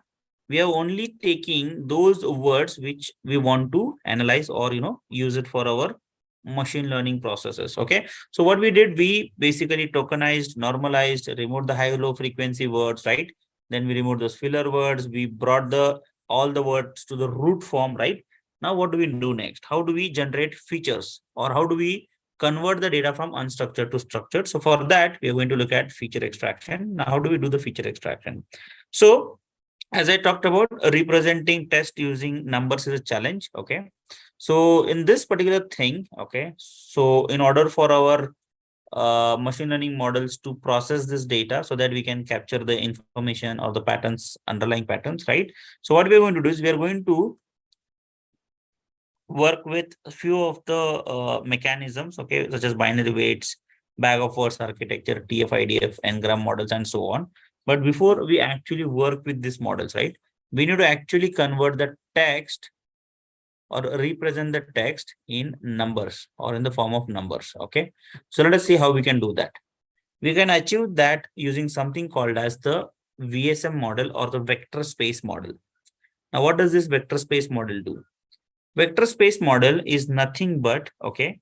We are only taking those words which we want to analyze or use it for our machine learning processes. Okay, so what we did, we basically tokenized, normalized, removed the high low frequency words, right? Then we removed those filler words. We brought the all the words to the root form, right? Now what do we do next? How do we generate features, or how do we convert the data from unstructured to structured? So for that, we are going to look at feature extraction. Now, how do we do the feature extraction? So as I talked about, representing test using numbers is a challenge. Okay, so in this particular thing, okay, so in order for our machine learning models to process this data so that we can capture the information or the patterns, underlying patterns, right? So what we are going to do is we are going to work with a few of the mechanisms, okay, such as binary weights, bag of words architecture, TF-IDF, Ngram models, and so on. But before we actually work with these models, right, we need to actually convert the text or represent the text in numbers or in the form of numbers. Okay, so let us see how we can do that. We can achieve that using something called as the VSM model or the vector space model. Now, what does this vector space model do? Vector space model is nothing but, okay,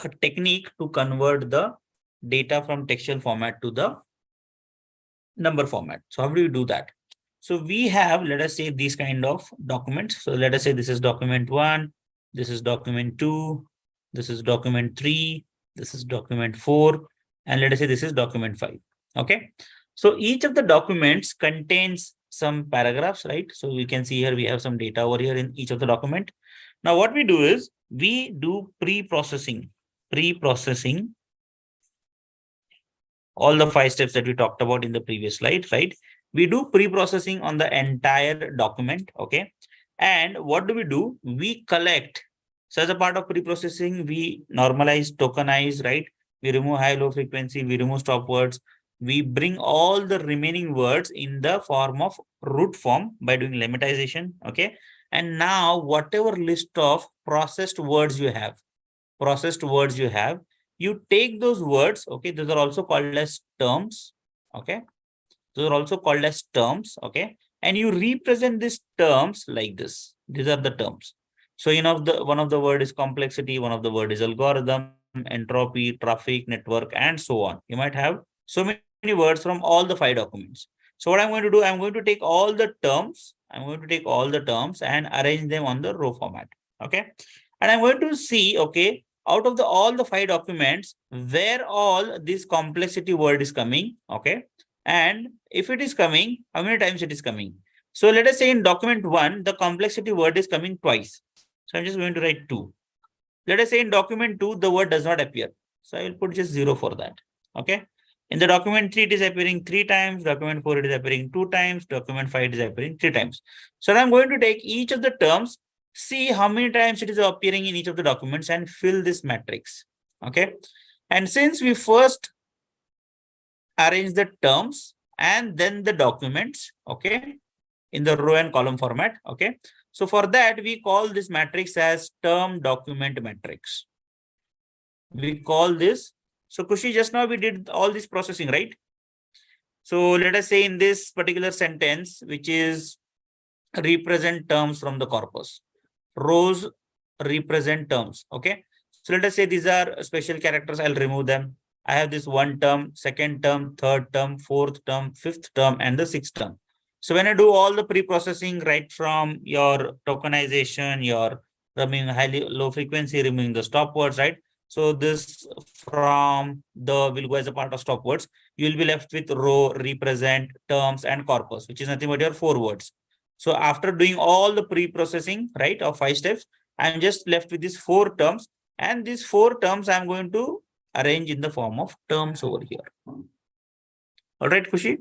a technique to convert the data from textual format to the number format. So how do you do that? So we have, let us say, these kind of documents. So let us say this is document 1, this is document 2, this is document 3, this is document 4, and let us say this is document 5. Okay, so each of the documents contains some paragraphs, right? So we can see here we have some data over here in each of the document. Now what we do is we do pre-processing all the 5 steps that we talked about in the previous slide, right? We do pre-processing on the entire document. Okay, and what do? We collect So as a part of pre-processing, we normalize, tokenize, right? We remove high, low frequency, we remove stop words. We bring all the remaining words in the form of root form by doing lemmatization, okay? And now whatever list of processed words you have, you take those words, okay? Those are also called as terms, okay? Those are also called as terms, okay? And you represent these terms like this. These are the terms. So one of the word is complexity, one of the word is algorithm, entropy, traffic, network, and so on. You might have so many words from all the 5 documents. So what I'm going to do, I'm going to take all the terms, and arrange them on the row format. Okay. And I'm going to see, okay, out of all the 5 documents, where all this complexity word is coming. Okay. And if it is coming, how many times it is coming? So let us say in document 1, the complexity word is coming twice. So I'm just going to write 2. Let us say in document 2, the word does not appear. So I will put just 0 for that. Okay. In the document 3, it is appearing 3 times. Document 4, it is appearing 2 times. Document 5, it is appearing 3 times. So I'm going to take each of the terms, see how many times it is appearing in each of the documents, and fill this matrix. Okay. And since we first arrange the terms and then the documents, okay, in the row and column format, okay. So for that, we call this matrix as term document matrix. We call this, so Kushi, just now we did all this processing, right? So let us say in this particular sentence, which is represent terms from the corpus, rows represent terms, okay. So let us say these are special characters, I'll remove them. I have this 1 term, 2nd term, 3rd term, 4th term, 5th term, and the 6th term. So when I do all the pre-processing, right from your tokenization, your removing highly low frequency, removing the stop words, right? So this from the will go as a part of stop words. You will be left with row, represent, terms, and corpus, which is nothing but your 4 words. So after doing all the pre-processing, right, of 5 steps, I'm just left with these 4 terms, and these 4 terms I'm going to arrange in the form of terms over here. All right, Kushi,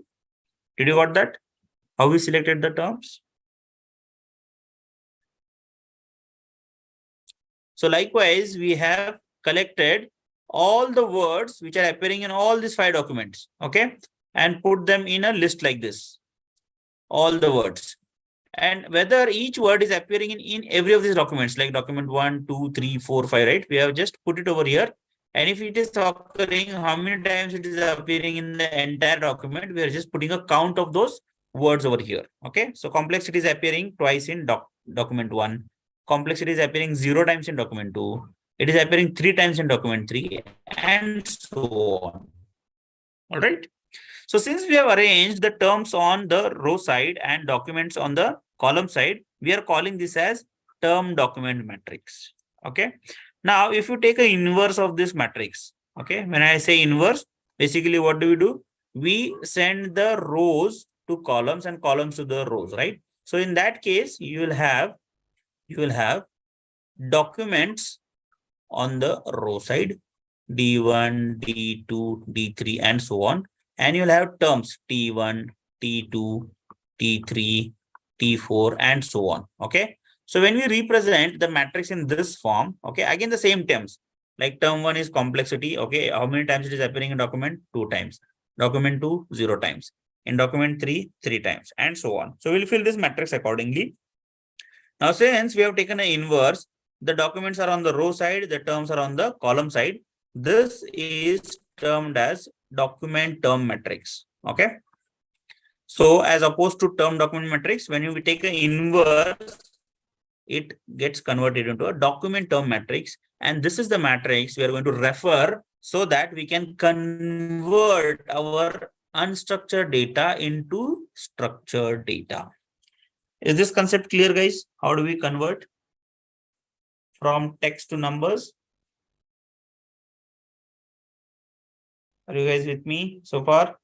did you got that? How we selected the terms? So likewise, we have collected all the words which are appearing in all these 5 documents, okay, and put them in a list like this, all the words. And whether each word is appearing in every of these documents, like document 1, 2, 3, 4, 5, right? We have just put it over here. And if it is occurring, how many times it is appearing in the entire document, we are just putting a count of those words over here. Okay. So complexity is appearing twice in document 1. Complexity is appearing 0 times in document 2. It is appearing 3 times in document 3, and so on. All right. So since we have arranged the terms on the row side and documents on the column side, we are calling this as term document matrix. Okay. Now, if you take an inverse of this matrix, okay, when I say inverse, basically what do? We send the rows to columns and columns to the rows, right? So in that case, you will have documents on the row side, D1, D2, D3, and so on. And you'll have terms T1, T2, T3, T4, and so on. Okay. So when we represent the matrix in this form, okay, again the same terms. Like term 1 is complexity. Okay. How many times it is appearing in document? 2 times. Document 2, 0 times. In document 3, 3 times, and so on. So we'll fill this matrix accordingly. Now, since we have taken an inverse, the documents are on the row side, the terms are on the column side. This is termed as document term matrix. Okay. So as opposed to term document matrix, when you take an inverse, it gets converted into a document term matrix. And this is the matrix we are going to refer so that we can convert our unstructured data into structured data. Is this concept clear, guys? How do we convert from text to numbers? Are you guys with me so far?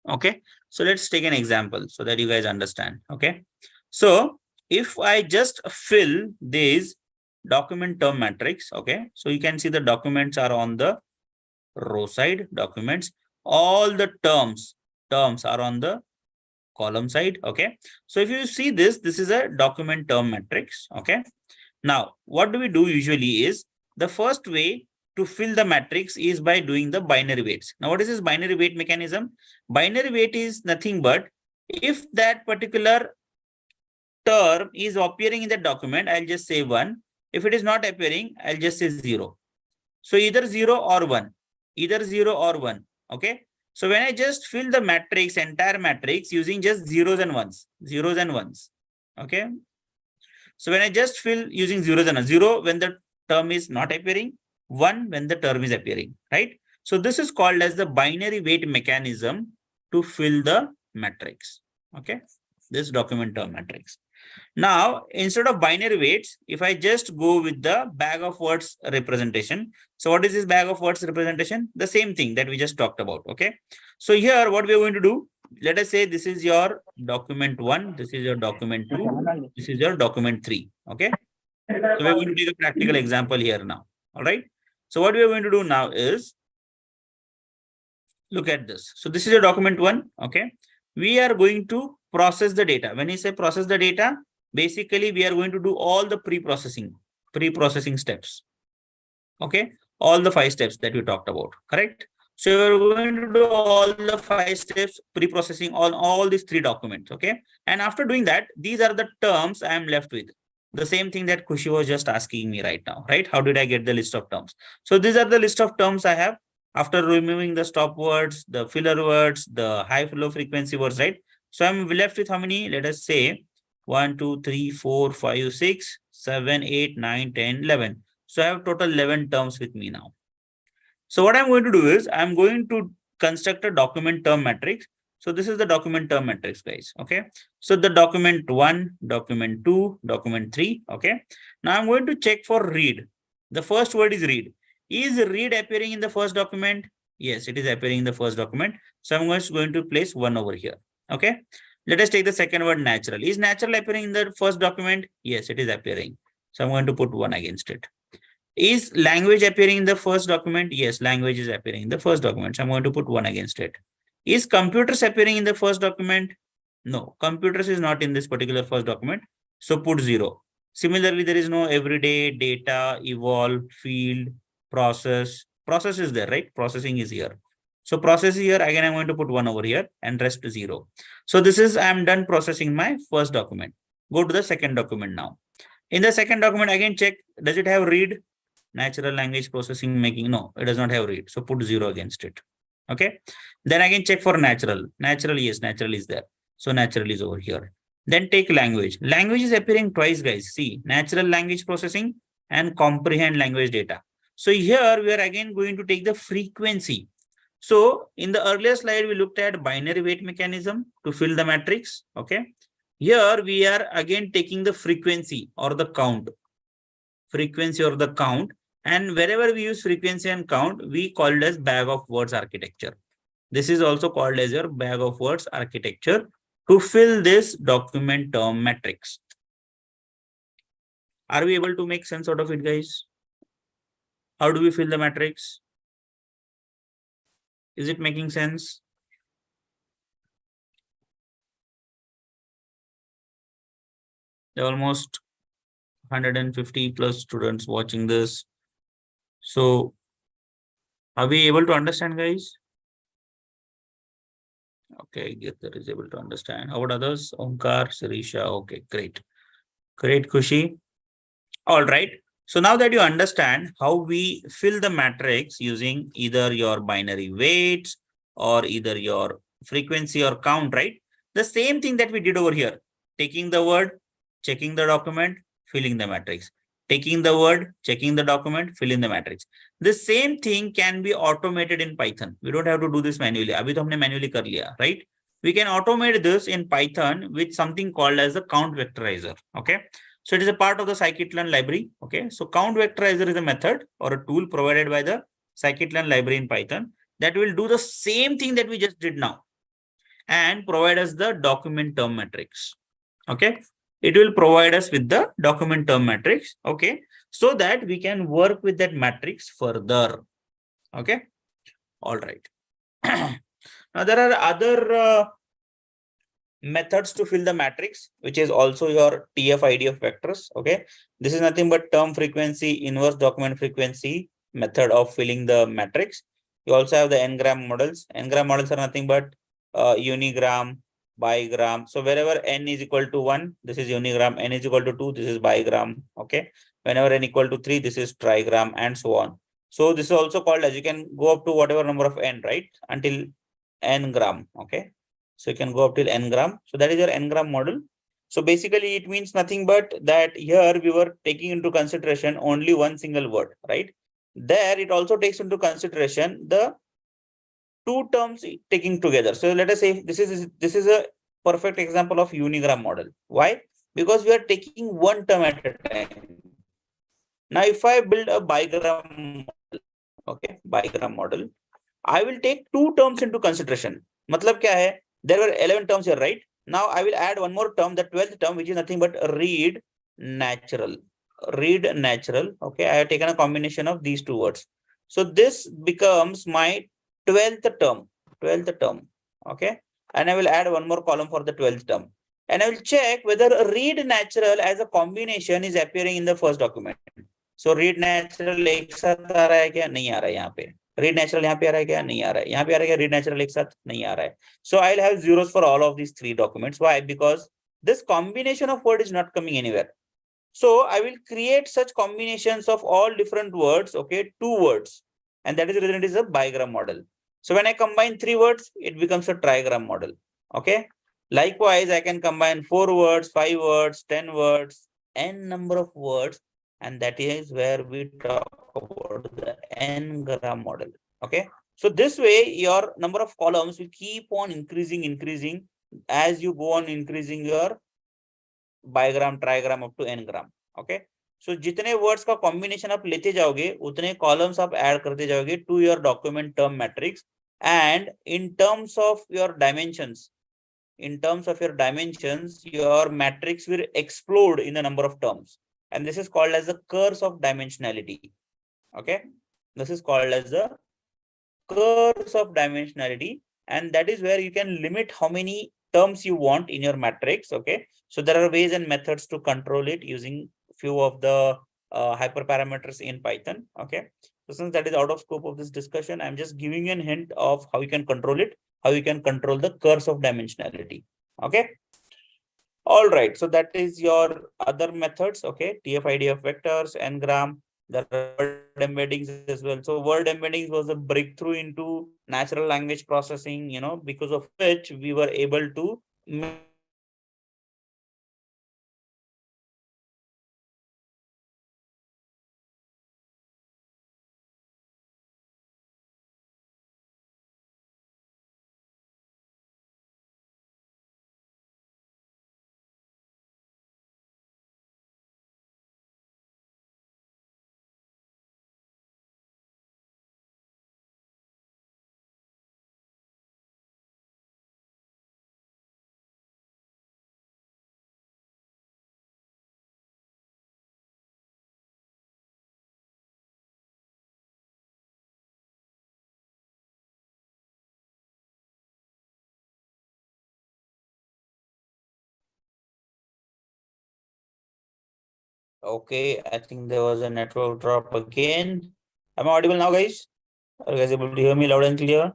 Okay, so let's take an example so that you guys understand. Okay, so if I just fill this document term matrix, okay, so you can see the documents are on the row side documents. All the terms terms are on the column side. Okay. So if you see this, this is a document term matrix. Okay. Now, what do we do usually is the first way to fill the matrix is by doing the binary weights. Now, what is this binary weight mechanism? Binary weight is nothing but if that particular term is appearing in the document, I'll just say 1. If it is not appearing, I'll just say 0. So either 0 or 1, either 0 or 1. Okay. So when I just fill the matrix, entire matrix using just zeros and ones, zeros and ones. Okay. So when I just fill using zeros and 0 when the term is not appearing, 1 when the term is appearing, right? So this is called as the binary weight mechanism to fill the matrix. Okay. This document term matrix. Now, instead of binary weights, if I just go with the bag of words representation. So what is this bag of words representation? The same thing that we just talked about. Okay. So here, what we are going to do, let us say this is your document 1, this is your document 2, this is your document 3. Okay. So we're going to take a practical example here now. All right. So what we are going to do now is look at this. So this is your document 1. Okay. We are going to process the data. When you say process the data, basically we are going to do all the pre-processing steps. Okay. All the 5 steps that we talked about. Correct. So we're going to do all the 5 steps pre-processing on all these 3 documents. Okay. And after doing that, these are the terms I am left with. The same thing that Khushi was just asking me right now, right? How did I get the list of terms? So these are the list of terms I have after removing the stop words, the filler words, the high flow frequency words, right? So I'm left with how many? Let us say 1, 2, 3, 4, 5, 6, 7, 8, 9, 10, 11. So I have total 11 terms with me now. So what I'm going to do is I'm going to construct a document term matrix. So this is the document term matrix, guys. Okay. So the document 1, document 2, document 3. Okay. Now I'm going to check for read. The first word is read. Is read appearing in the first document? Yes, it is appearing in the first document. So I'm just going to place 1 over here. Okay. Let us take the second word natural. Is natural appearing in the first document? Yes, it is appearing. So I'm going to put 1 against it. Is language appearing in the first document? Yes, language is appearing in the first document. So I'm going to put 1 against it. Is computers appearing in the first document? No, computers is not in this particular first document. So put 0. Similarly, there is no everyday, data, evolve, field, process. Process is there, right? Processing is here. So process here, again, I'm going to put 1 over here and rest to 0. So this is, I'm done processing my first document. Go to the second document now. In the second document, again, check, does it have read? Natural language processing making? No, it does not have read. So put 0 against it. Okay. Then again, check for natural. Natural, yes, natural is there. So natural is over here. Then take language. Language is appearing twice, guys. See, natural language processing and comprehend language data. So here we are again going to take the frequency. So in the earlier slide, we looked at binary weight mechanism to fill the matrix. Okay. Here we are again taking the frequency or the count. Frequency or the count. And wherever we use frequency and count, we call it as bag of words architecture. This is also called as your bag of words architecture to fill this document term matrix. Are we able to make sense out of it, guys? How do we fill the matrix? Is it making sense? There are almost 150 plus students watching this. So are we able to understand, guys? Okay, Girthar is able to understand. How about others? Omkar, Sirisha. Okay, great. Great, Kushi. All right. So now that you understand how we fill the matrix using either your binary weights or either your frequency or count, right? The same thing that we did over here, taking the word, checking the document, filling the matrix. Taking the word, checking the document, fill in the matrix. The same thing can be automated in Python. We don't have to do this manually. Abhi to humne manually kar liya, right? We can automate this in Python with something called as a count vectorizer. Okay. So it is a part of the scikit-learn library. Okay. So count vectorizer is a method or a tool provided by the scikit-learn library in Python that will do the same thing that we just did now and provide us the document term matrix. Okay. It will provide us with the document term matrix. Okay. So that we can work with that matrix further. Okay. All right. Now there are other methods to fill the matrix, which is also your TF-ID of vectors. Okay, this is nothing but term frequency, inverse document frequency method of filling the matrix. You also have the n-gram models. N-gram models are nothing but unigram, bigram. So wherever n is equal to 1, this is unigram. N is equal to 2, this is bigram. Okay, whenever n equal to 3, this is trigram, and so on. So this is also called as, you can go up to whatever number of n, right, until n gram. Okay, so you can go up till n gram. So that is your n gram model. So basically it means nothing but that here we were taking into consideration only one single word, right? There it also takes into consideration the two terms taking together. So let us say this is a perfect example of unigram model. Why? Because we are taking one term at a time. Now if I build a bigram model, okay, bigram model, I will take two terms into consideration. Matlab kya hai? There were 11 terms here, right? Now I will add one more term, the 12th term, which is nothing but read natural. Read natural. Okay, I have taken a combination of these two words. So this becomes my 12th term. 12th term. Okay, and I will add one more column for the 12th term. And I will check whether read natural as a combination is appearing in the first document. So read natural एक साथ आ रहा है क्या? नहीं आ रहा है यहाँ पे. Read natural यहाँ पे आ रहा है क्या? नहीं आ रहा है. यहाँ पे आ रहा है क्या? Read natural एक साथ नहीं आ रहा है. So I'll have zeros for all of these three documents. Why? Because this combination of word is not coming anywhere. So I will create such combinations of all different words. Okay, two words, and that is the reason it is a bigram model. So when I combine three words, it becomes a trigram model. Okay. Likewise, I can combine 4 words, 5 words, 10 words, n number of words, and that is where we talk about the n-gram model. Okay, so this way your number of columns will keep on increasing as you go on increasing your bigram, trigram up to n-gram. Okay, so जितने words का combination आप लेते जाओगे उतने columns आप add करते जाओगे to your document term matrix. And in terms of your dimensions, your matrix will explode in the number of terms, and this is called as the curse of dimensionality. Okay, this is called as the curse of dimensionality, and that is where you can limit how many terms you want in your matrix. Okay, so there are ways and methods to control it using few of the hyperparameters in Python. Okay, so since that is out of scope of this discussion, I'm just giving you a hint of how you can control it, how you can control the curse of dimensionality. Okay, all right, so that is your other methods. Okay, TF-ID of vectors, n-gram. There are word embeddings as well. So word embeddings was a breakthrough into natural language processing, because of which we were able to Okay, I think there was a network drop again. Am I audible now, guys? Are you guys able to hear me loud and clear?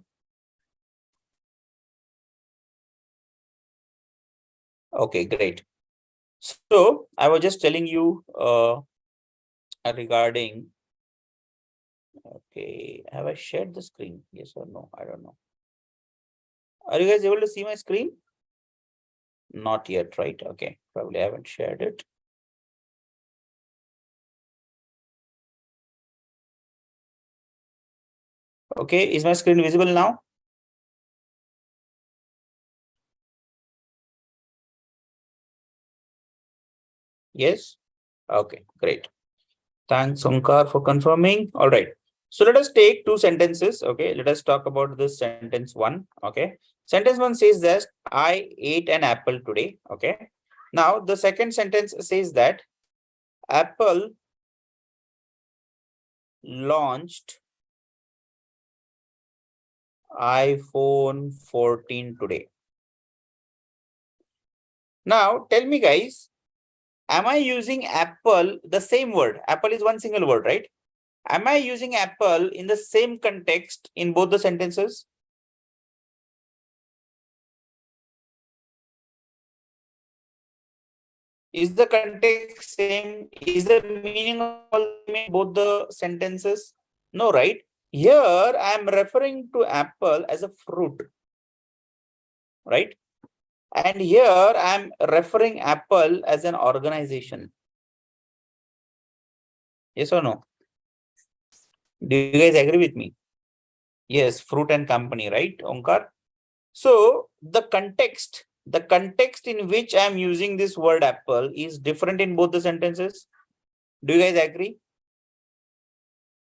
Okay, great. So I was just telling you regarding. Okay, have I shared the screen? Yes or no? I don't know. Are you guys able to see my screen? Not yet, right? Okay, probably I haven't shared it. Okay, is my screen visible now? Yes. Okay, great. Thanks, Omkar, for confirming. All right. So let us take two sentences. Okay, let us talk about this sentence one. Okay, sentence one says that I ate an apple today. Okay, now the second sentence says that Apple launched iPhone 14 today. Now tell me guys, am I using Apple, the same word? Apple is one single word, right? Am I using Apple in the same context in both the sentences? Is the context same? Is the meaning of both the sentences? No, right? Here I am referring to Apple as a fruit, right? And here I am referring Apple as an organization. Yes or no? Do you guys agree with me? Yes, fruit and company, right, Omkar? So the context in which I am using this word apple is different in both the sentences. Do you guys agree?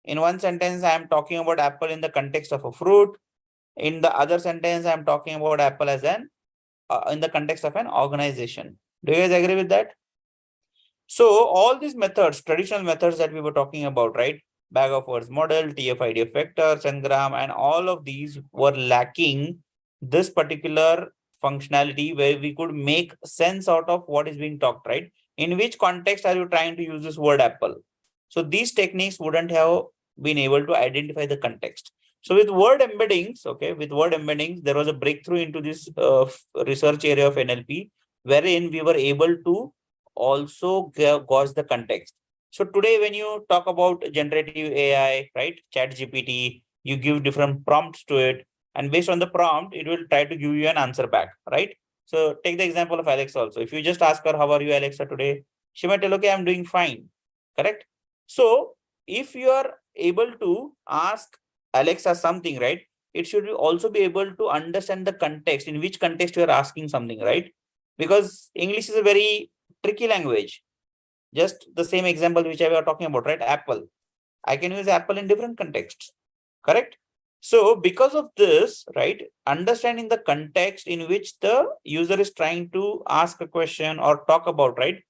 In one sentence, I am talking about apple in the context of a fruit. In the other sentence, I am talking about apple as an in the context of an organization. Do you guys agree with that? So all these methods, traditional methods that we were talking about, right? Bag of words model, TF-IDF vector, Sengram, and all of these were lacking this particular functionality where we could make sense out of what is being talked, right? In which context are you trying to use this word apple? So these techniques wouldn't have been able to identify the context. So with word embeddings, okay, with word embeddings, there was a breakthrough into this research area of NLP, wherein we were able to also gauge the context. So today, when you talk about generative AI, right, Chat GPT, you give different prompts to it, and based on the prompt, it will try to give you an answer back, right? So take the example of Alexa also. If you just ask her, how are you, Alexa, today? She might tell, okay, I'm doing fine, correct? So if you are able to ask Alexa something, right, it should also be able to understand the context, in which context you are asking something, right? Because English is a very tricky language. Just the same example which I was talking about, right? Apple. I can use apple in different contexts, correct? So because of this, right, understanding the context in which the user is trying to ask a question or talk about, right,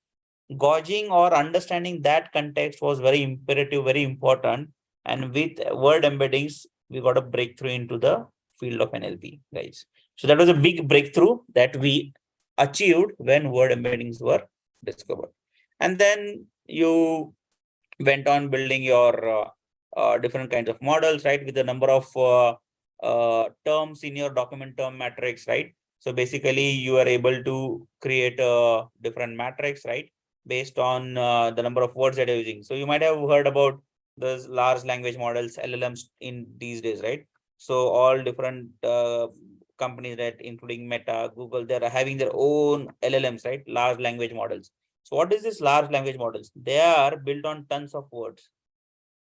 gauging or understanding that context was very imperative, very important. And with word embeddings, we got a breakthrough into the field of NLP, guys. So that was a big breakthrough that we achieved when word embeddings were discovered. And then you went on building your different kinds of models, right, with the number of terms in your document term matrix, right? So basically, you are able to create a different matrix, right, based on the number of words that you're using. So you might have heard about those large language models, LLMs, in these days, right? So all different companies, that including Meta, Google, they're having their own LLMs, right, large language models. So what is this large language models? They are built on tons of words,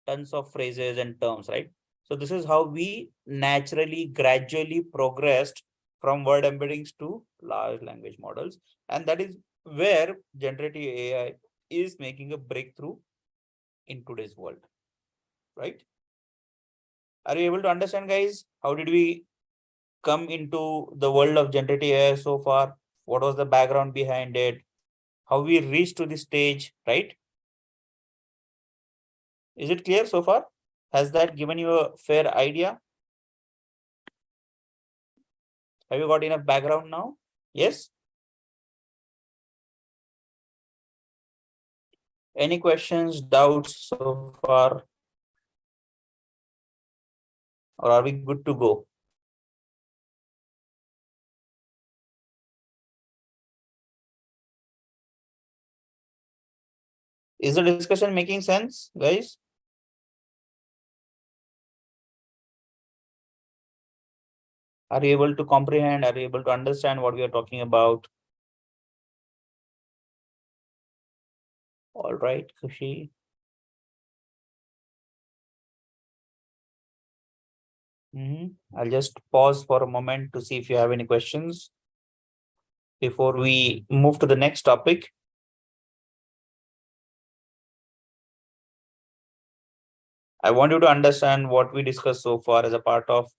tons of phrases and terms, right? So this is how we naturally, gradually progressed from word embeddings to large language models. And that is where generative AI is making a breakthrough in today's world, right? Are you able to understand, guys? How did we come into the world of generative AI so far? What was the background behind it? How we reached to this stage, right? Is it clear so far? Has that given you a fair idea? Have you got enough background now? Yes? Any questions, doubts so far? Or are we good to go? Is the discussion making sense, guys? Are you able to comprehend? Are you able to understand what we are talking about? All right, Kushi. I'll just pause for a moment to see if you have any questions before we move to the next topic. I want you to understand what we discussed so far as a part of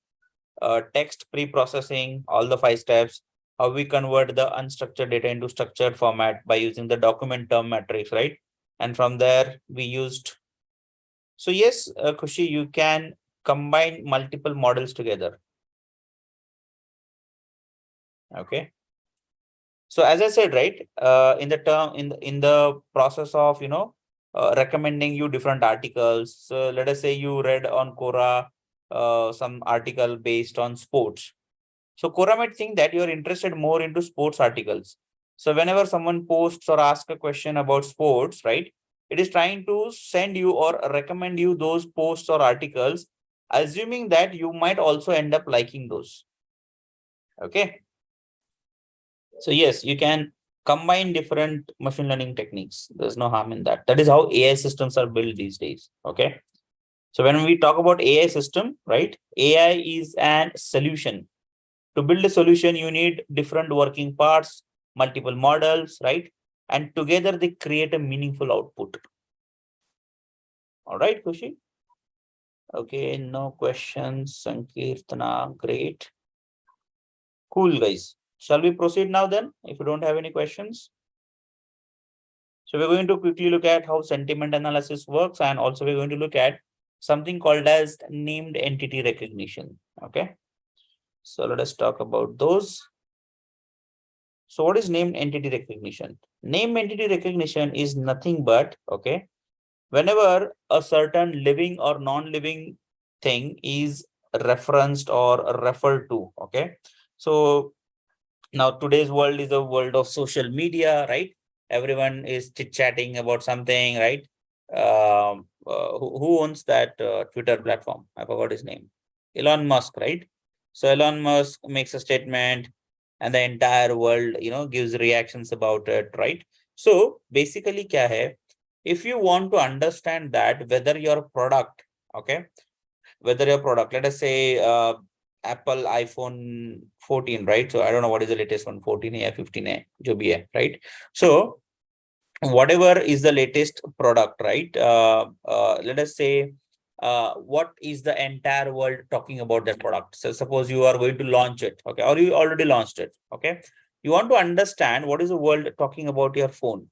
text pre-processing, all the 5 steps, how we convert the unstructured data into structured format by using the document term matrix, right? And from there, we used. So yes, Kushi, you can combine multiple models together. Okay. So as I said, right, in the process of recommending you different articles. So let us say you read on Quora some article based on sports. So Quora might think that you're interested more into sports articles. So whenever someone posts or asks a question about sports, right, it is trying to send you or recommend you those posts or articles, assuming that you might also end up liking those. Okay. So yes, you can combine different machine learning techniques. There's no harm in that. That is how AI systems are built these days. Okay. So when we talk about AI system, right, AI is an solution. To build a solution, you need different working parts, multiple models, right? And together they create a meaningful output. All right, Kushi. Okay, no questions. Sankirtana, great. Cool, guys. Shall we proceed now then, if you don't have any questions? So we're going to quickly look at how sentiment analysis works, and also we're going to look at something called as named entity recognition. Okay. So let us talk about those. So what is named entity recognition? Named entity recognition is nothing but, okay, whenever a certain living or non-living thing is referenced or referred to, okay. So now today's world is a world of social media, right? Everyone is chit-chatting about something, right? Who owns that Twitter platform? I forgot his name. Elon Musk, right? So Elon Musk makes a statement and the entire world, gives reactions about it, right? So basically kya hai? If you want to understand that whether your product, okay, whether your product, let us say Apple iPhone 14, right? So I don't know what is the latest one, 14A, 15A, jo bhi hai, right? So whatever is the latest product, right? Let us say what is the entire world talking about that product. So suppose you are going to launch it, okay, or you already launched it, okay. You want to understand what is the world talking about your phone.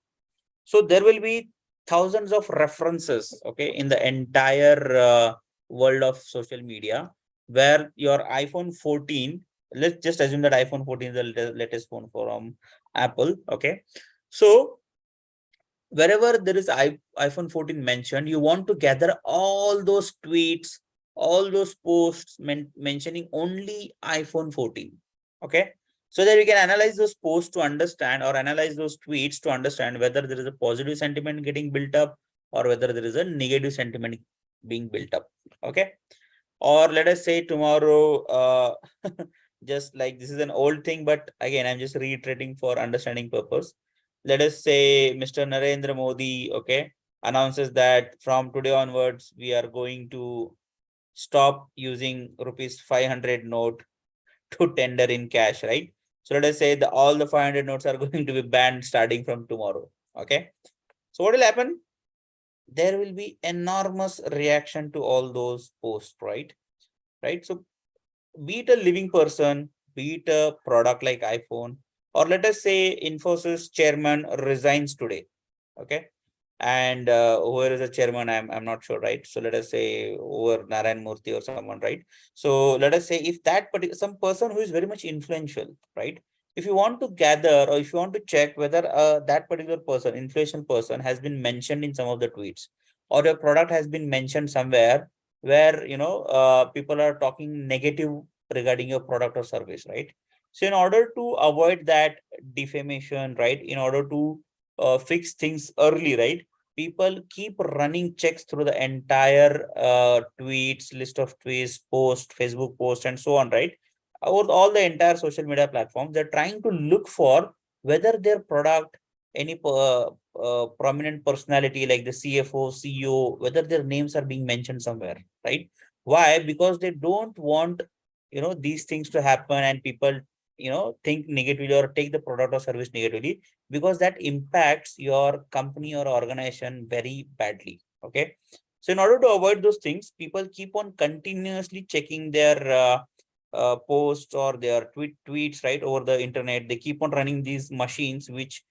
So there will be thousands of references, okay, in the entire world of social media, where your iPhone 14, let's just assume that iPhone 14 is the latest phone from Apple, okay. So wherever there is iPhone 14 mentioned, you want to gather all those tweets, all those posts mentioning only iPhone 14, okay. So that we can analyze those posts to understand, or analyze those tweets to understand whether there is a positive sentiment getting built up or whether there is a negative sentiment being built up, okay. Or let us say tomorrow, just like this is an old thing, but again, I'm just reiterating for understanding purpose. Let us say Mr. Narendra Modi, okay, announces that from today onwards, we are going to stop using rupees 500 note to tender in cash, right? So let us say all the 500 notes are going to be banned starting from tomorrow, okay? So what will happen? There will be enormous reaction to all those posts, right? Right? So be it a living person, be it a product like iPhone, or let us say Infosys chairman resigns today, okay? And whoever is the chairman, I'm not sure, right? So let us say over Narayan Murthy or someone, right? So let us say if that particular some person who is very much influential, right? If you want to gather or if you want to check whether that particular person, influential person, has been mentioned in some of the tweets, or your product has been mentioned somewhere where people are talking negative regarding your product or service, right? So in order to avoid that defamation, right? In order to fix things early, right? People keep running checks through the entire tweets, list of tweets, post, Facebook post, and so on, right? Over all the entire social media platforms, they're trying to look for whether their product, any prominent personality like the CFO, CEO, whether their names are being mentioned somewhere, right? Why? Because they don't want these things to happen and people think negatively or take the product or service negatively, because that impacts your company or organization very badly, okay. So in order to avoid those things, people keep on continuously checking their posts or their tweets, right, over the internet. They keep on running these machines which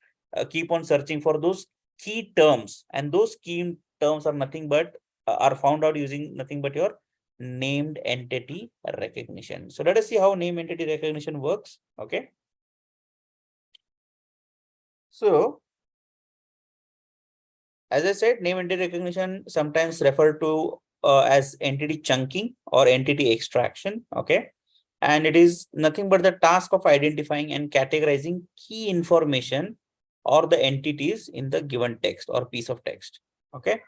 keep on searching for those key terms, and those key terms are nothing but are found out using nothing but your named entity recognition. So let us see how name entity recognition works, okay. So, as I said, name entity recognition sometimes referred to as entity chunking or entity extraction. Okay. And it is nothing but the task of identifying and categorizing key information or the entities in the given text or piece of text. Okay.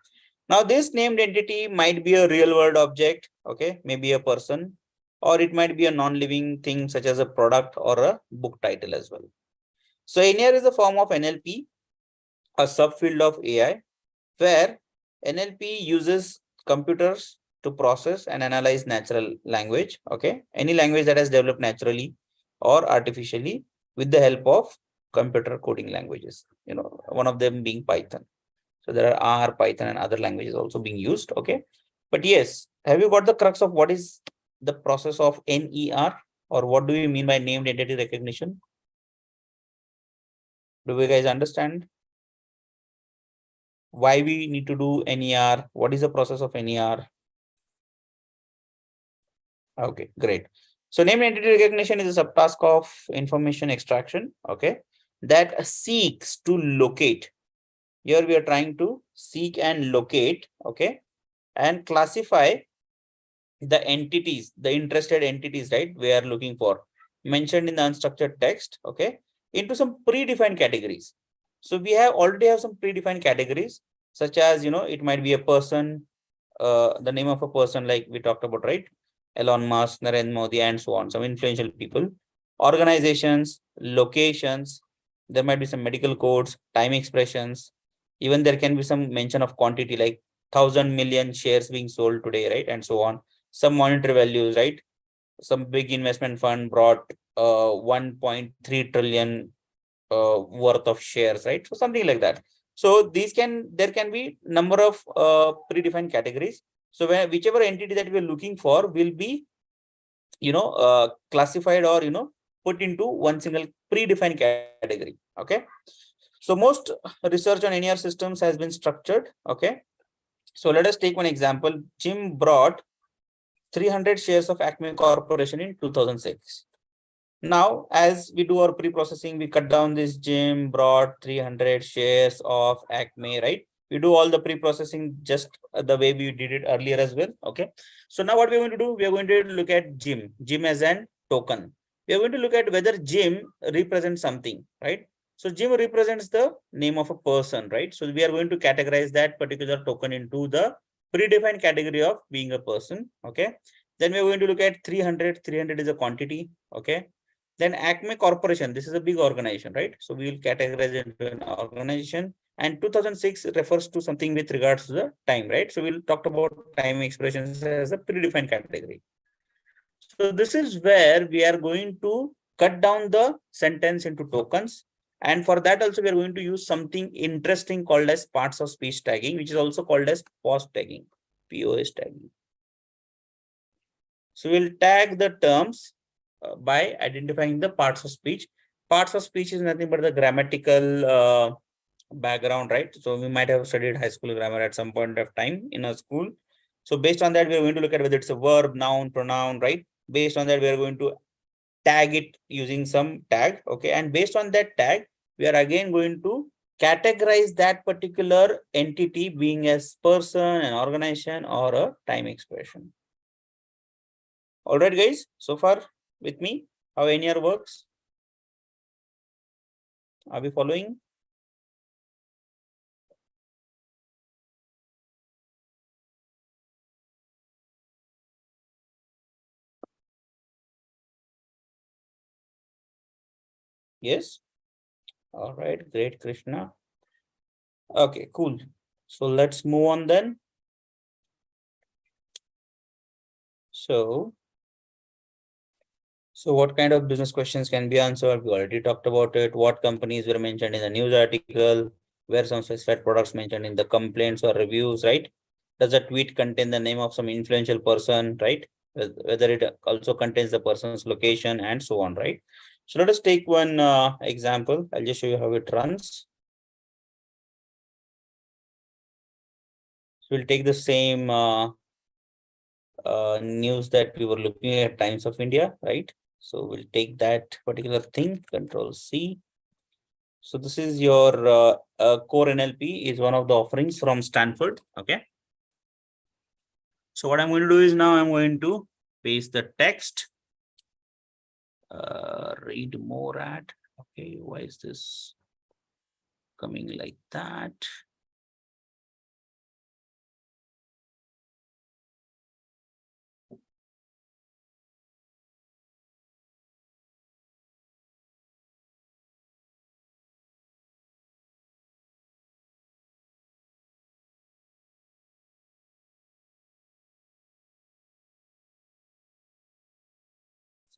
Now, this named entity might be a real world object. Okay. Maybe a person, or it might be a non-living thing such as a product or a book title as well. So NR is a form of NLP, a subfield of AI, where NLP uses computers to process and analyze natural language. Okay. Any language that has developed naturally or artificially with the help of computer coding languages, one of them being Python. So there are R, Python, and other languages also being used. Okay. But yes, have you got the crux of what is the process of NER, or what do we mean by named entity recognition? Do you guys understand why we need to do NER? What is the process of NER? Okay, great. So named entity recognition is a subtask of information extraction, okay, that seeks to locate. Here we are trying to seek and locate, okay, and classify the entities, the interested entities, right, we are looking for, mentioned in the unstructured text, okay, into some predefined categories. So we already have some predefined categories, such as, it might be a person, the name of a person like we talked about, right? Elon Musk, Narendra Modi, and so on, some influential people, organizations, locations, there might be some medical codes, time expressions, even there can be some mention of quantity like 1,000 million shares being sold today, right? And so on. Some monetary values, right? Some big investment fund brought 1.3 trillion worth of shares, right? So something like that. So there can be number of predefined categories. So whichever entity that we're looking for will be, classified or, put into one single predefined category. Okay. So most research on NER systems has been structured. Okay. So let us take one example. Jim brought 300 shares of Acme Corporation in 2006. Now, as we do our pre-processing, we cut down this Jim brought 300 shares of Acme, right? We do all the pre-processing just the way we did it earlier as well. Okay. So now what we're going to do, we are going to look at Jim as an token. We are going to look at whether Jim represents something, right? So Jim represents the name of a person, right? So we are going to categorize that particular token into the predefined category of being a person. Okay. Then we're going to look at 300. 300 is a quantity. Okay. Then Acme Corporation, this is a big organization, right? So we will categorize it into an organization. And 2006 refers to something with regards to the time, right? So we'll talk about time expressions as a predefined category. So this is where we are going to cut down the sentence into tokens. And for that also, we are going to use something interesting called as parts of speech tagging, which is also called as POS tagging, POS tagging. So we'll tag the terms by identifying the parts of speech. Parts of speech is nothing but the grammatical background, right? So we might have studied high school grammar at some point of time in a school. So based on that, we are going to look at whether it's a verb, noun, pronoun, right? Based on that, we are going to tag it using some tag. Okay. And based on that tag, we are again going to categorize that particular entity being as person, an organization, or a time expression. All right, guys, so far with me, how NER works? Are we following? Yes. All right, great, Krishna. Okay, cool. So let's move on then. So what kind of business questions can be answered? We already talked about it. What companies were mentioned in the news article? Where some specified products mentioned in the complaints or reviews, right? Does a tweet contain the name of some influential person, right? Whether it also contains the person's location and so on, right? So let us take one example. I'll just show you how it runs. So we'll take the same news that we were looking at, Times of India, right? So we'll take that particular thing, Control C. So this is your core NLP is one of the offerings from Stanford. Okay. So what I'm going to do is now I'm going to paste the text. Read more at. Okay, why is this coming like that?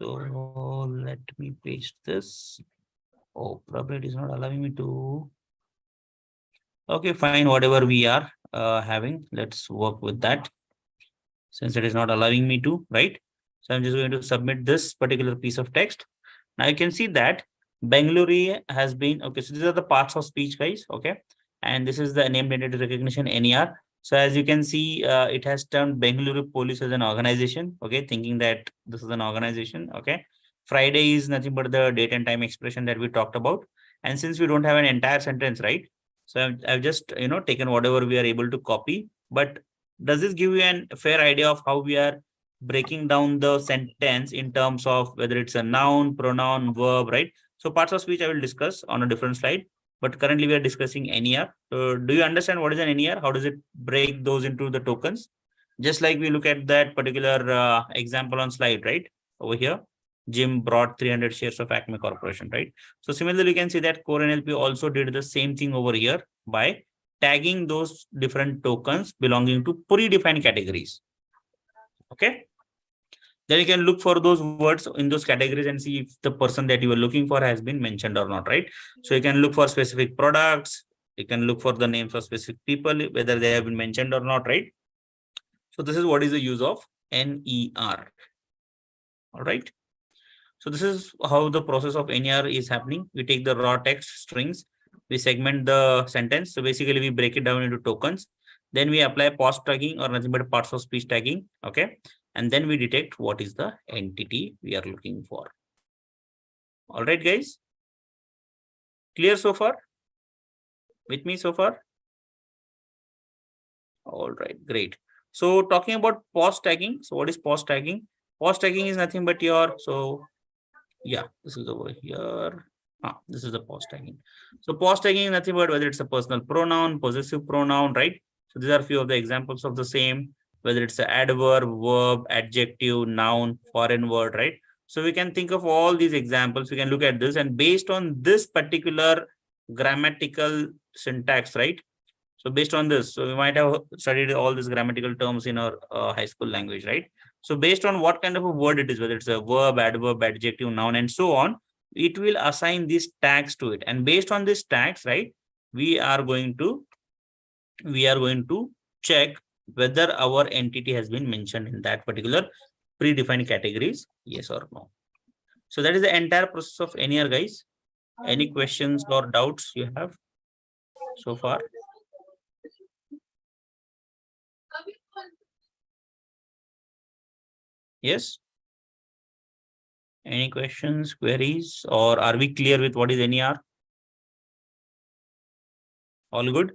So let me paste this. Oh, probably it is not allowing me to. Okay, fine. Whatever we are having, let's work with that since it is not allowing me to, right? So I'm just going to submit this particular piece of text. Now you can see that Bengaluru has been, okay, so these are the parts of speech, guys, okay? And this is the named entity recognition, NER. So as you can see, it has termed Bengaluru Police as an organization, okay, thinking that this is an organization, okay? Friday is nothing but the date and time expression that we talked about. And since we don't have an entire sentence, right? So I've just, taken whatever we are able to copy. But does this give you a fair idea of how we are breaking down the sentence in terms of whether it's a noun, pronoun, verb, right? So parts of speech I will discuss on a different slide, but currently we are discussing NER. So do you understand what is an NER? How does it break those into the tokens? Just like we look at that particular example on slide, right? Over here, Jim brought 300 shares of Acme Corporation, right? So similarly, you can see that Core NLP also did the same thing over here by tagging those different tokens belonging to predefined categories. Okay. Then you can look for those words in those categories and see if the person that you are looking for has been mentioned or not, right? So you can look for specific products. You can look for the names of specific people, whether they have been mentioned or not, right? So this is what is the use of NER. All right. So this is how the process of NER is happening. We take the raw text strings, we segment the sentence. So basically we break it down into tokens. Then we apply pause tagging or nothing but parts of speech tagging. Okay. And then we detect what is the entity we are looking for. All right, guys. Clear so far? With me so far? All right, great. So talking about pause tagging. So what is pause tagging? Pause tagging is nothing but your, so yeah, this is over here. This is the pause tagging. So pause tagging is nothing but whether it's a personal pronoun, possessive pronoun, right? So these are a few of the examples of the same, whether it's an adverb, verb, adjective, noun, foreign word, right? So we can think of all these examples. We can look at this, and based on this particular grammatical syntax, right? So based on this, so we might have studied all these grammatical terms in our high school language, right? So based on what kind of a word it is, whether it's a verb, adverb, adjective, noun, and so on, it will assign these tags to it. And based on these tags, right, we are going to check whether our entity has been mentioned in that particular predefined categories, yes or no. So that is the entire process of NER, guys. Any questions or doubts you have so far? Yes. Any questions, queries, or are we clear with what is NER? All good?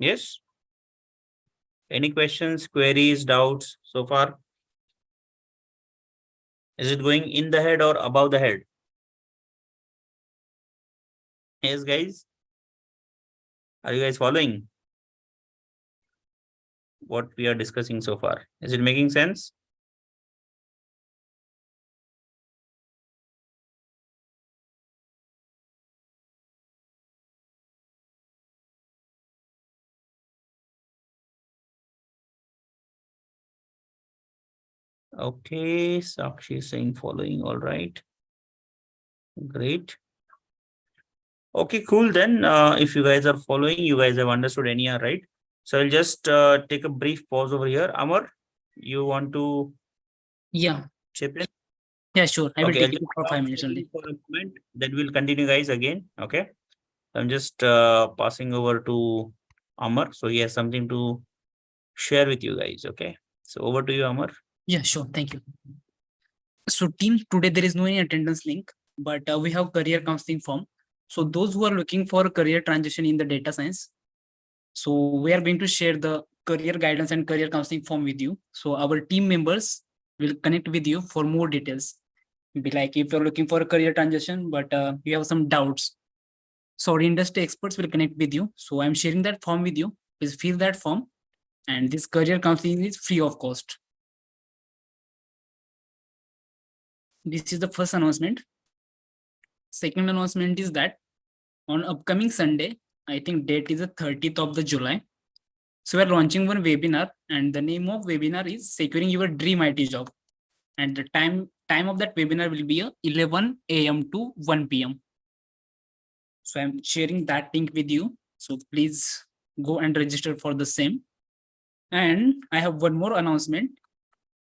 Yes. Any questions, queries, doubts so far? Is it going in the head or above the head? Yes, guys. Are you guys following what we are discussing so far? Is it making sense? Okay, Sakshi is saying following. All right. Great. Okay, cool. Then if you guys are following, you guys have understood NER, right? So I'll just take a brief pause over here. Amar, you want to chip in? Yeah, sure. I will Okay, take it for 5 minutes only. for a moment. Then we'll continue, guys, again. Okay. I'm just passing over to Amar. So he has something to share with you guys. Okay, so over to you, Amar. Yeah, sure. Thank you. So team, today there is no any attendance link, but we have career counseling form. So those who are looking for career transition in the data science, so we are going to share the career guidance and career counseling form with you. So our team members will connect with you for more details. Be like if you're looking for a career transition, but you have some doubts. So our industry experts will connect with you. So I'm sharing that form with you. Please fill that form. And this career counseling is free of cost. This is the first announcement. Second announcement is that on upcoming Sunday, I think date is the 30th of the July. So we're launching one webinar, and the name of webinar is Securing Your Dream IT Job. And the time of that webinar will be 11 a.m. to 1 p.m. So I'm sharing that link with you. So please go and register for the same. And I have one more announcement.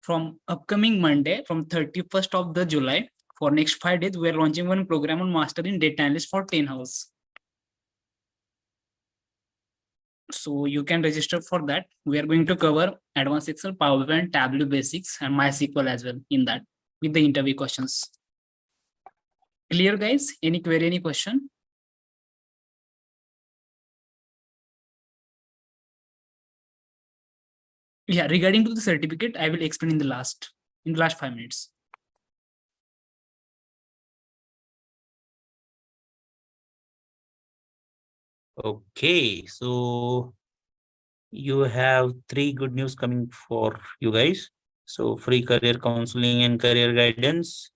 From upcoming Monday, from 31st of the July, for next 5 days, we are launching one program on Master in Data Analyst for 10 hours. So you can register for that. We are going to cover Advanced Excel, Power BI, and Tableau basics, and MySQL as well in that with the interview questions. Clear, guys? Any query, any question? Yeah, regarding to the certificate, I will explain in the last 5 minutes. Okay, so you have 3 good news coming for you guys. So free career counseling and career guidance,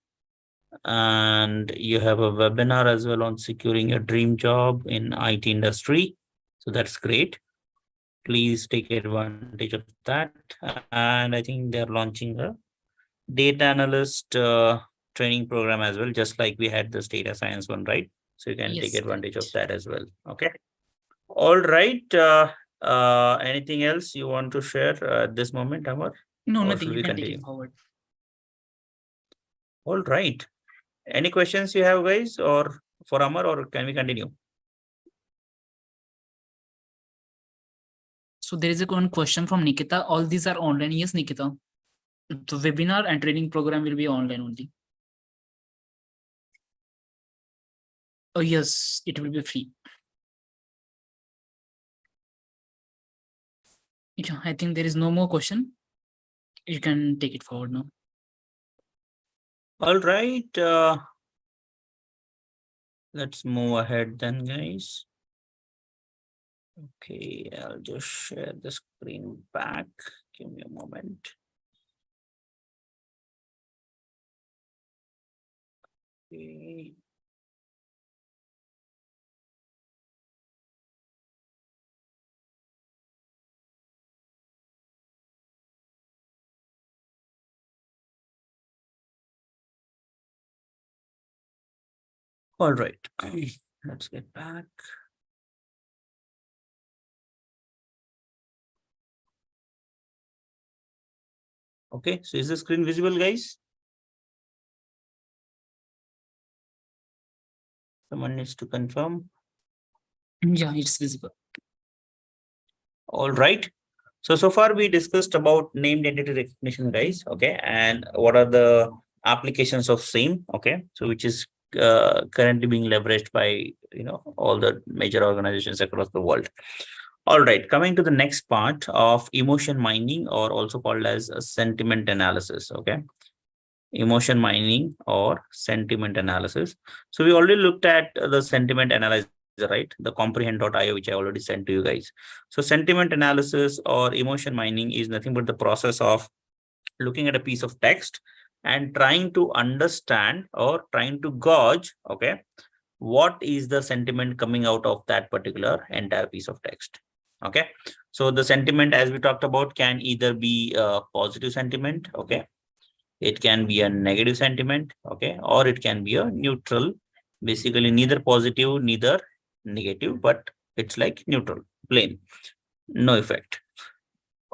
and you have a webinar as well on securing your dream job in IT industry. So that's great. Please take advantage of that. And I think they're launching a data analyst training program as well, just like we had this data science one, right? So you can take advantage of that as well. Okay. All right. Anything else you want to share at this moment, Amar? No, Or nothing. should You we can take continue? it forward. All right. Any questions you have, guys, or for Amar, or can we continue? So there is one question from Nikita. All these are online. Yes, Nikita. The webinar and training program will be online only. Oh, yes, it will be free. Yeah, I think there is no more question. You can take it forward now. All right. Let's move ahead then, guys. Okay, I'll just share the screen back. Give me a moment. Okay. All right. Let's get back. Okay, so is the screen visible, guys? Someone needs to confirm. Yeah, it's visible. All right. So far we discussed about named entity recognition, guys. Okay, and what are the applications of same? Okay, so which is currently being leveraged by all the major organizations across the world. All right, coming to the next part of emotion mining, or also called as a sentiment analysis. Okay, emotion mining or sentiment analysis. So we already looked at the sentiment analyzer, right? The comprehend.io, which I already sent to you guys. So sentiment analysis or emotion mining is nothing but the process of looking at a piece of text and trying to understand or trying to gauge, okay, what is the sentiment coming out of that particular entire piece of text. Okay, so the sentiment, as we talked about, can either be a positive sentiment, okay, it can be a negative sentiment, okay, or it can be a neutral, basically neither positive, neither negative, but it's like neutral, plain, no effect.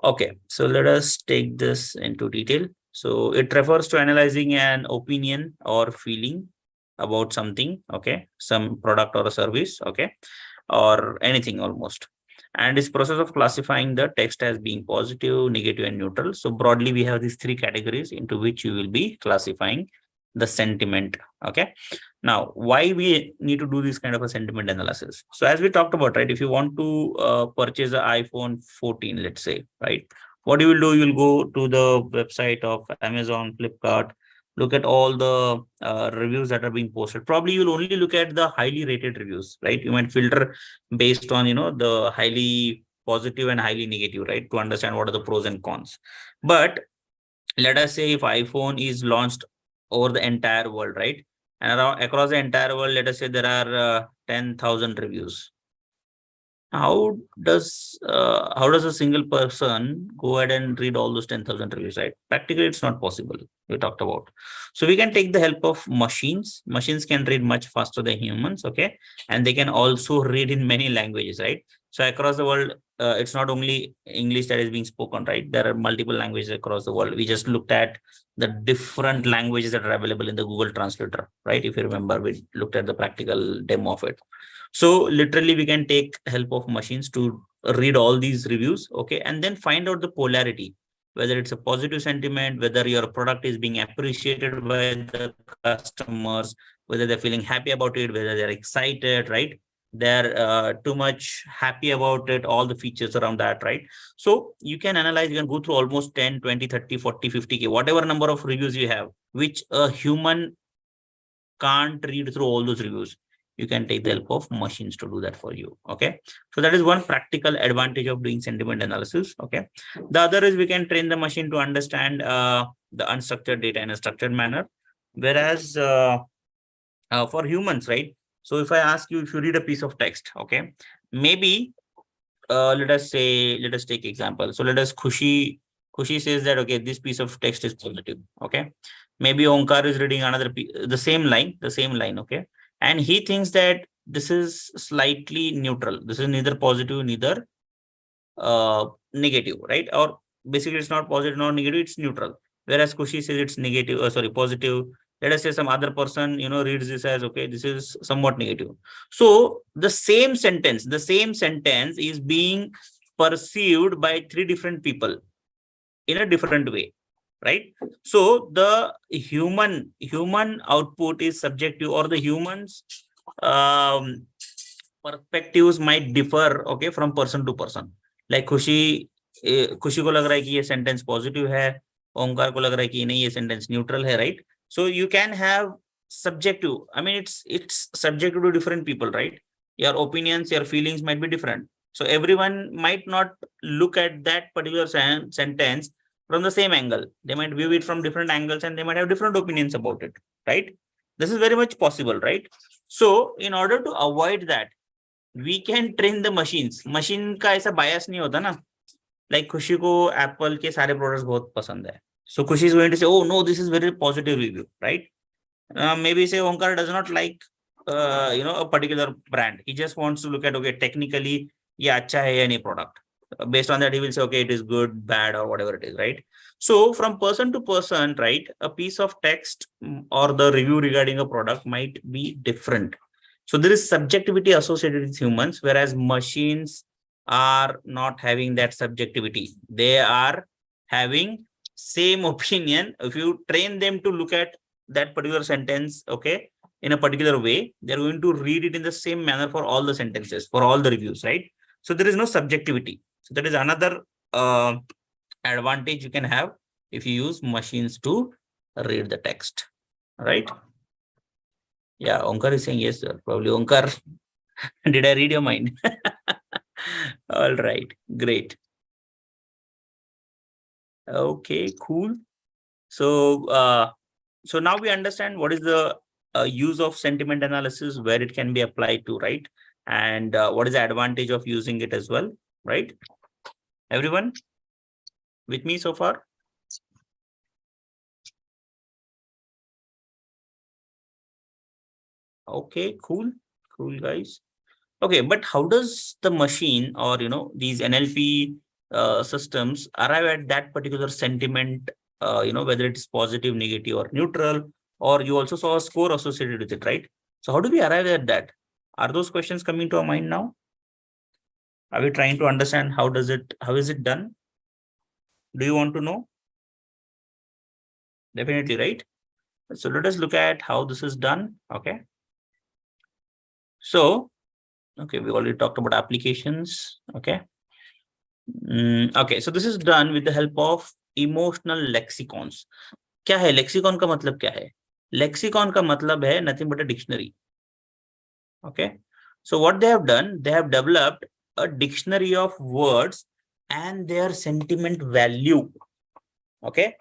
Okay, so let us take this into detail. So it refers to analyzing an opinion or feeling about something, okay, some product or a service, okay, or anything almost, and this process of classifying the text as being positive, negative, and neutral. So broadly, we have these three categories into which you will be classifying the sentiment. Okay. Now, why we need to do this kind of a sentiment analysis? So as we talked about, right, if you want to purchase an iPhone 14, let's say, right, what you will do, you'll go to the website of Amazon, Flipkart, look at all the reviews that are being posted. Probably you'll only look at the highly rated reviews, right? You might filter based on, the highly positive and highly negative, right, to understand what are the pros and cons. But let us say if iPhone is launched over the entire world, right, and around across the entire world, let us say there are 10,000 reviews. How does a single person go ahead and read all those 10,000 reviews, right? Practically, it's not possible. We talked about. So we can take the help of machines. Machines can read much faster than humans, okay? And they can also read in many languages, right? So across the world, it's not only English that is being spoken, right? There are multiple languages across the world. We just looked at the different languages that are available in the Google Translator, right? If you remember, we looked at the practical demo of it. So literally we can take help of machines to read all these reviews, okay, and then find out the polarity, whether it's a positive sentiment, whether your product is being appreciated by the customers, whether they're feeling happy about it, whether they're excited, right? They're too much happy about it, all the features around that, right? So you can analyze, you can go through almost 10, 20, 30, 40, 50K, whatever number of reviews you have, which a human can't read through all those reviews. You can take the help of machines to do that for you. Okay. So that is one practical advantage of doing sentiment analysis. Okay. The other is we can train the machine to understand the unstructured data in a structured manner. Whereas for humans, right? So if I ask you, if you read a piece of text, okay, maybe let us take example. So let us Khushi says that, okay, this piece of text is positive. Okay. Maybe Onkar is reading the same line. Okay. And he thinks that this is slightly neutral. This is neither positive, neither negative, right? Or basically it's not positive nor negative, it's neutral. Whereas Khushi says it's negative, positive. Let us say some other person, reads this as, okay, this is somewhat negative. So the same sentence is being perceived by three different people in a different way, right? So the human output is subjective, or the humans um, perspectives might differ, okay, from person to person. Like खुशी को लग रहा है कि ये sentence positive है, ओंकार को लग रहा है कि नहीं, ये सेंटेंस न्यूट्रल है, right? So you can have subjective, I mean, it's subjective to different people, right? Your opinions, your feelings might be different, so everyone might not look at that particular sentence from the same angle. They might view it from different angles and they might have different opinions about it, right? This is very much possible, right? So in order to avoid that, we can train the machines. Machine का ऐसा bias नहीं होता ना. Like खुशी को Apple के सारे products बहुत पसंद है. So खुशी is going to say, oh no, this is very positive review, right? Maybe say Onkar does not like a particular brand. He just wants to look at, okay, technically ये अच्छा है या नहीं product. Based on that, he will say, okay, it is good, bad, or whatever it is, right? So from person to person, right, a piece of text or the review regarding a product might be different. So there is subjectivity associated with humans, whereas machines are not having that subjectivity. They are having same opinion. If you train them to look at that particular sentence, okay, in a particular way, they're going to read it in the same manner for all the sentences, for all the reviews, right? So there is no subjectivity. So that is another advantage you can have if you use machines to read the text, right? Yeah, Onkar is saying yes, sir. Probably Onkar, did I read your mind? All right, great. Okay, cool. So, so now we understand what is the use of sentiment analysis, where it can be applied to, right? And what is the advantage of using it as well, right? Everyone with me so far? Okay, cool, guys. Okay, but how does the machine, or these NLP systems arrive at that particular sentiment? Whether it's positive, negative, or neutral, or you also saw a score associated with it, right? So how do we arrive at that? Are those questions coming to our mind now? Are we trying to understand how is it done? Do you want to know? Definitely, right? So let us look at how this is done. Okay. So, okay, we already talked about applications. Okay. Okay, so this is done with the help of emotional lexicons. क्या है lexicon का मतलब क्या है? Lexicon का मतलब है nothing but a dictionary. Okay, so what they have done, they have developed a dictionary of words and their sentiment value. Okay,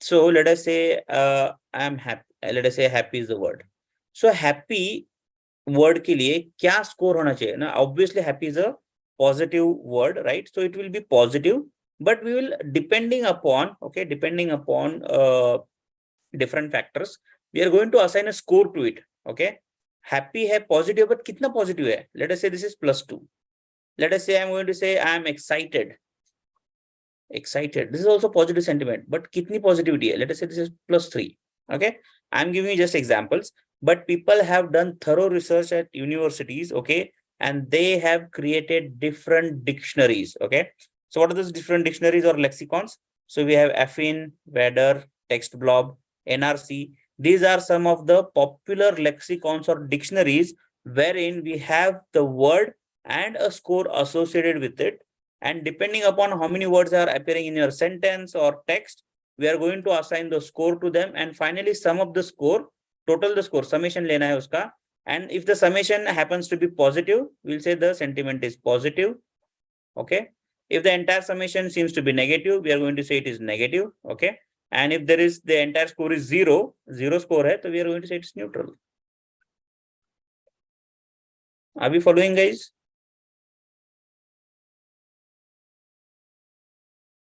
so let us say I am happy. Let us say happy is the word. So happy word के लिए क्या score होना चाहिए ना? Obviously happy is a positive word, right? So it will be positive, but we will depending upon, okay, depending upon different factors, we are going to assign a score to it. Okay, happy है positive, but कितना positive है? Let us say this is +2. Let us say I'm going to say I am excited. Excited, this is also positive sentiment, but kitni positivity hai? Let us say this is +3. Okay, I'm giving you just examples, but people have done thorough research at universities. Okay, and they have created different dictionaries. Okay, so what are those different dictionaries or lexicons? So we have Affin, Vedder, Text Blob, NRC. These are some of the popular lexicons or dictionaries wherein we have the word and a score associated with it, and depending upon how many words are appearing in your sentence or text, we are going to assign the score to them, and finally sum up the score, total the score, summation lena hai uska. And if the summation happens to be positive, we'll say the sentiment is positive. Okay, if the entire summation seems to be negative, we are going to say it is negative. Okay, and if there is the entire score is zero score hai, so we are going to say it's neutral. Are we following, guys?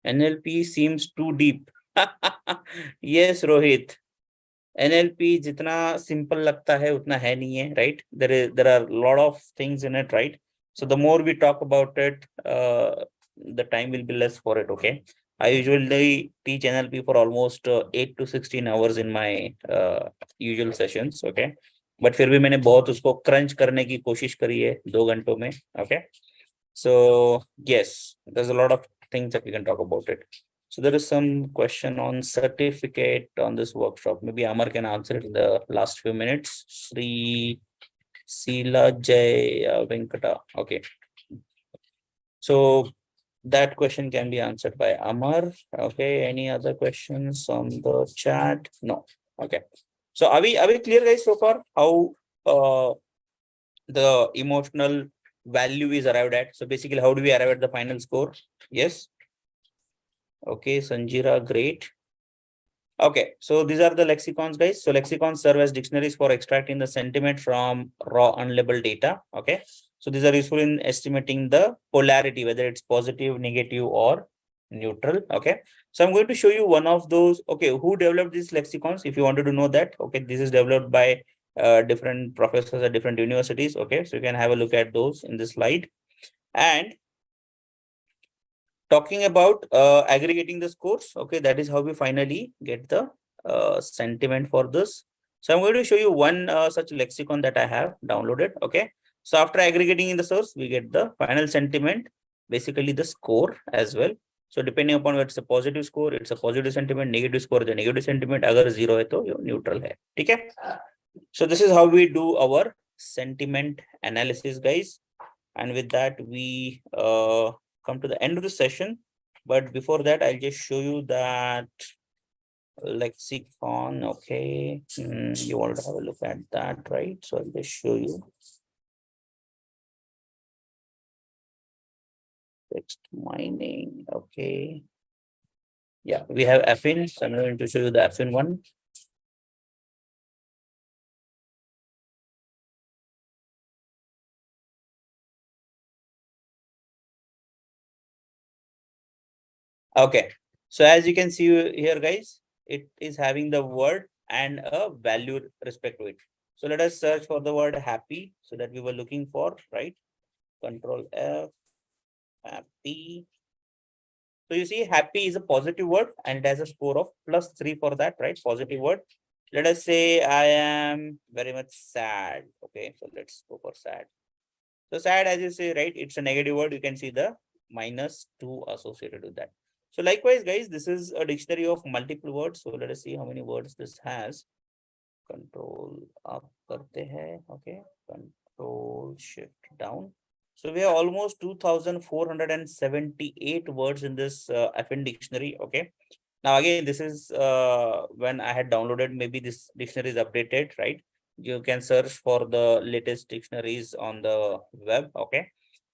NLP seems too deep. Yes, Rohit. NLP जितना simple लगता है उतना है नहीं है, right? There are a lot of things in it, right? So the more we talk about it, the time will be less for it. Okay, I usually teach NLP for almost 8 to 16 hours in my usual sessions. Okay, but फिर भी मैंने बहुत उसको crunch करने की कोशिश करी है 2 घंटों में. Okay, so yes, there's a lot of things that we can talk about it. So there is some question on certificate on this workshop. Maybe Amar can answer it in the last few minutes. Sri Sila Jay Venkata. Okay. So that question can be answered by Amar. Okay. Any other questions on the chat? No. Okay. So are we clear, guys, so far how the emotional value is arrived at? So basically, how do we arrive at the final score? Yes. Okay, Sanjira, great. Okay, so these are the lexicons, guys. So lexicons serve as dictionaries for extracting the sentiment from raw unlabeled data. Okay, so these are useful in estimating the polarity, whether it's positive, negative, or neutral. Okay, so I'm going to show you one of those. Okay, who developed these lexicons? If you wanted to know that, okay, this is developed by different professors at different universities. Okay, so you can have a look at those in this slide. And talking about aggregating the scores, okay, that is how we finally get the sentiment for this. So I'm going to show you one such lexicon that I have downloaded. Okay, so after aggregating in the source, we get the final sentiment, basically the score as well. So depending upon whether it's a positive score, it's a positive sentiment, negative score, the negative sentiment. Agar zero hai to neutral hai. Okay, so this is how we do our sentiment analysis, guys. And with that, we come to the end of the session. But before that, I'll just show you that lexicon. Okay, you want to have a look at that, right? So I'll just show you text mining. Okay, yeah, we have Affin. So I'm going to show you the Affin one. Okay, so as you can see here, guys, it is having the word and a value respect to it. So let us search for the word happy, so that we were looking for, right? Control F, happy. So you see, happy is a positive word and it has a score of +3 for that, right? Positive word. Let us say I am very much sad. Okay, so let's go for sad. So sad, as you say, right? It's a negative word. You can see the -2 associated with that. So likewise, guys, this is a dictionary of multiple words. So let us see how many words this has. Control up karte hai. Okay. Control shift down. So we have almost 2,478 words in this FN dictionary. Okay. Now again, this is when I had downloaded. Maybe this dictionary is updated, right? You can search for the latest dictionaries on the web. Okay.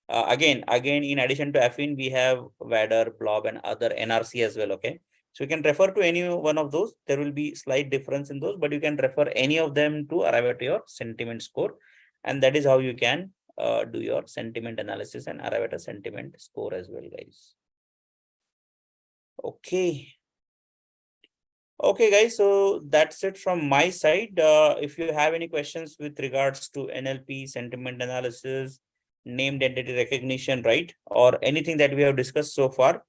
Again, in addition to Affin, we have WADR, Blob, and other NRC as well. Okay. So you can refer to any one of those. There will be slight difference in those, but you can refer any of them to arrive at your sentiment score. And that is how you can do your sentiment analysis and arrive at a sentiment score as well, guys. Okay. Okay, guys, so that's it from my side. If you have any questions with regards to NLP, sentiment analysis, named entity recognition, right, or anything that we have discussed so far,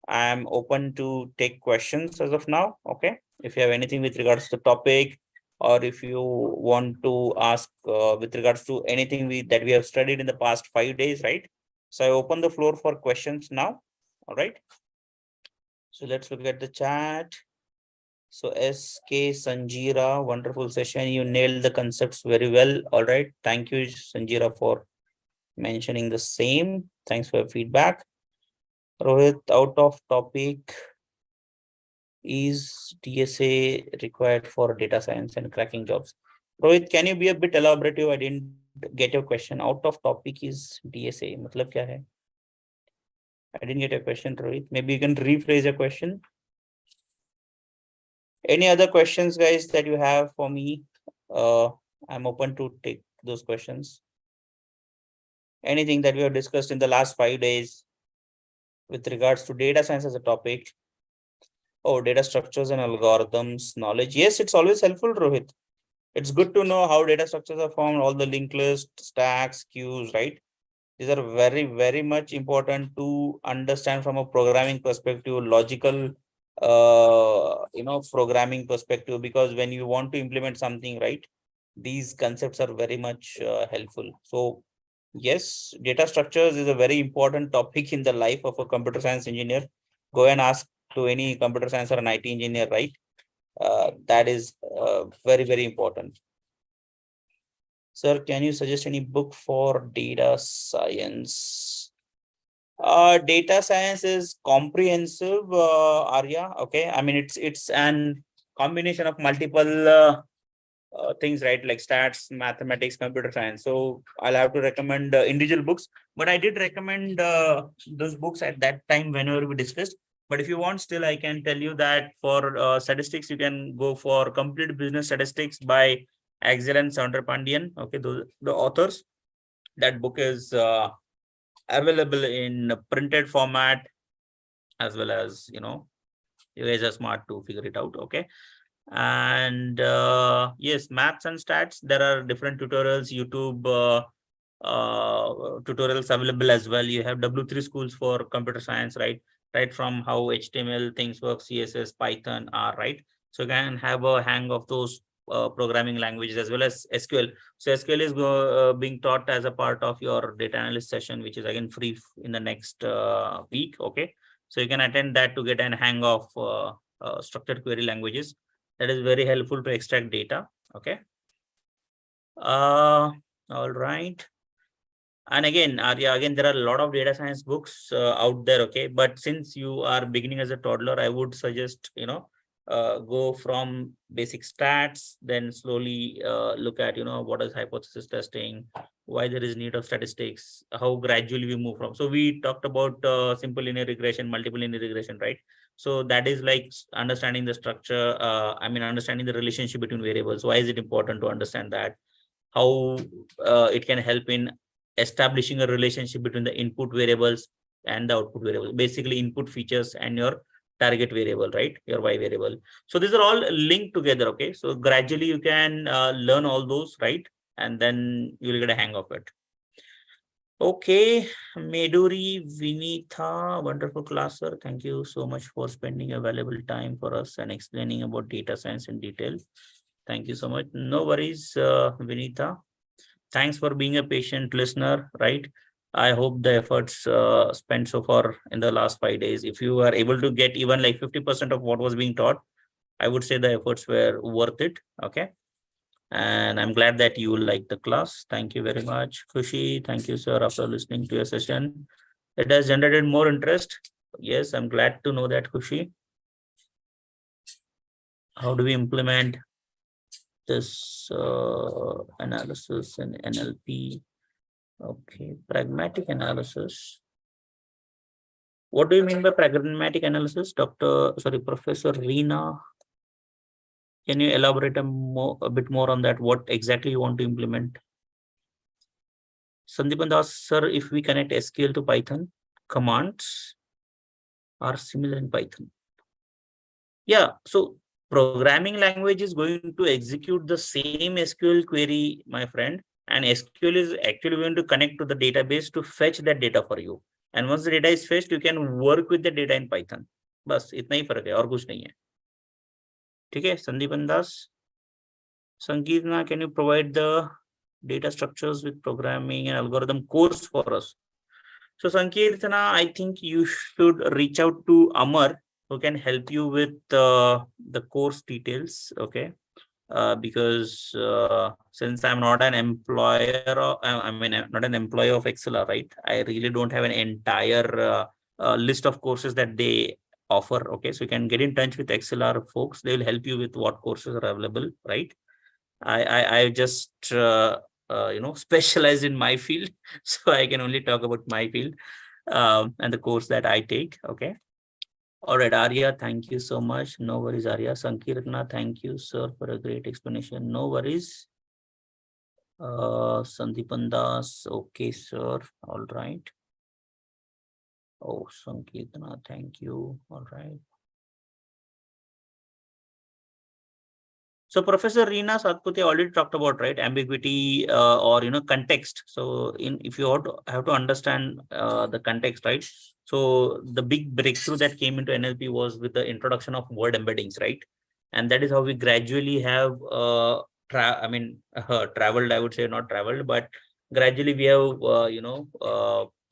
I'm open to take questions as of now. Okay, if you have anything with regards to the topic, or if you want to ask with regards to anything that we have studied in the past 5 days, right? So I open the floor for questions now. All right. So let's look at the chat. So SK Sanjira, wonderful session. You nailed the concepts very well. All right. Thank you, Sanjira, for mentioning the same. Thanks for your feedback. Rohit, out of topic, is DSA required for data science and cracking jobs? Rohit, can you be a bit elaborative? I didn't get your question. Out of topic is DSA. Matlab kya hai? I didn't get your question, Rohit. Maybe you can rephrase your question. Any other questions, guys, that you have for me? I'm open to take those questions. Anything that we have discussed in the last 5 days with regards to data science as a topic? Oh, data structures and algorithms knowledge. Yes, it's always helpful, Rohit. It's good to know how data structures are formed, all the linked list, stacks, queues, right? These are very, very much important to understand from a programming perspective, logical, programming perspective, because when you want to implement something, right, these concepts are very much helpful. So yes, data structures is a very important topic in the life of a computer science engineer. Go and ask to any computer science or an IT engineer, right? That is very, very important. Sir, can you suggest any book for data science? Data science is comprehensive, Arya. Okay, I mean it's an combination of multiple things, right? Like stats, mathematics, computer science. So I'll have to recommend individual books, but I did recommend those books at that time whenever we discussed. But if you want, still I can tell you that for statistics, you can go for Complete Business Statistics by ExcelR and Pandian. Okay, those the authors. That book is available in printed format, as well as, you guys are smart to figure it out. Okay. And yes, maths and stats, there are different tutorials, YouTube tutorials available as well. You have W3 schools for computer science, right from how HTML things work, CSS, Python, R, right? So you can have a hang of those programming languages as well as SQL. So SQL is being taught as a part of your data analyst session, which is again free in the next week. Okay, so you can attend that to get a hang of structured query languages. That is very helpful to extract data. Okay. All right. And again, Arya, again, there are a lot of data science books out there. Okay. But since you are beginning as a toddler, I would suggest, go from basic stats, then slowly look at, what is hypothesis testing, why there is need of statistics, how gradually we move from. So we talked about simple linear regression, multiple linear regression, right? So that is like understanding the structure. Understanding the relationship between variables. Why is it important to understand that? How it can help in establishing a relationship between the input variables and the output variables, basically input features and your target variable, right? Your Y variable. So these are all linked together. Okay. So gradually you can learn all those, right? And then you'll get a hang of it. Okay. Meduri Vinitha, wonderful class, sir. Thank you so much for spending a valuable time for us and explaining about data science in detail. Thank you so much. No worries, Vinitha. Thanks for being a patient listener, right? I hope the efforts spent so far in the last 5 days, if you are able to get even like 50% of what was being taught, I would say the efforts were worth it. Okay. And I'm glad that you like the class. Thank you very much. Khushi, thank you, sir, after listening to your session. It has generated more interest. Yes, I'm glad to know that, Khushi. How do we implement this analysis in NLP? Okay, pragmatic analysis. What do you mean by pragmatic analysis, Professor Reena? Can you elaborate a bit more on that? What exactly you want to implement? Sandeepan Das, sir, if we connect SQL to Python, commands are similar in Python. Yeah, so programming language is going to execute the same SQL query, my friend, and SQL is actually going to connect to the database to fetch that data for you. And once the data is fetched, you can work with the data in Python. बस इतना ही फर्क है और कुछ नहीं है. ठीक है, संदीपन दास. Sangeetna, can you provide the data structures with programming and algorithm course for us? So Sankirtana, I think you should reach out to Amar, who can help you with the course details. Okay. Because since I'm not an employer, I'm not an employee of ExcelR, right? I really don't have an entire list of courses that they offer. Okay, so you can get in touch with ExcelR folks. They will help you with what courses are available, right? I just specialize in my field, so I can only talk about my field and the course that I take. Okay. All right, Arya, thank you so much. No worries, Arya. Sankirtana, thank you, sir, for a great explanation. No worries. Sandeepan Das, okay, sir. All right. Oh, Sankirtana, thank you. All right. So Professor Reena Satputhe already talked about, right, ambiguity or context. So if you have to understand the context, right? So the big breakthrough that came into NLP was with the introduction of word embeddings, right? And that is how we gradually have traveled. I would say not traveled, but gradually we have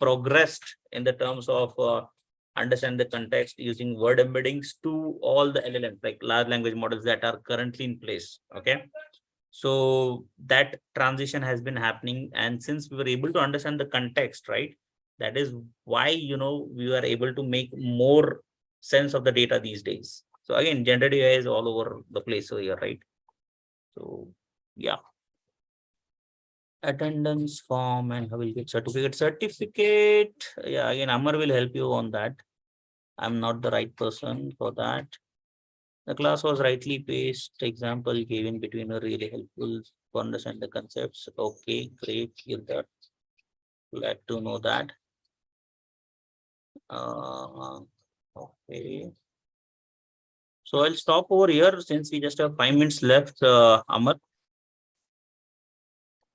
progressed in the terms of understand the context using word embeddings to all the LLMs, like large language models that are currently in place. Okay. So that transition has been happening. And since we were able to understand the context, right, that is why, we are able to make more sense of the data these days. So again, generative AI is all over the place here, right? So yeah. Attendance form and how will you get certificate. Yeah, again, Amar will help you on that. I'm not the right person for that. The class was rightly paced. Example given between are really helpful to understand the concepts. Okay, great. Hear that. Glad to know that. Okay. So I'll stop over here since we just have 5 minutes left, Amar.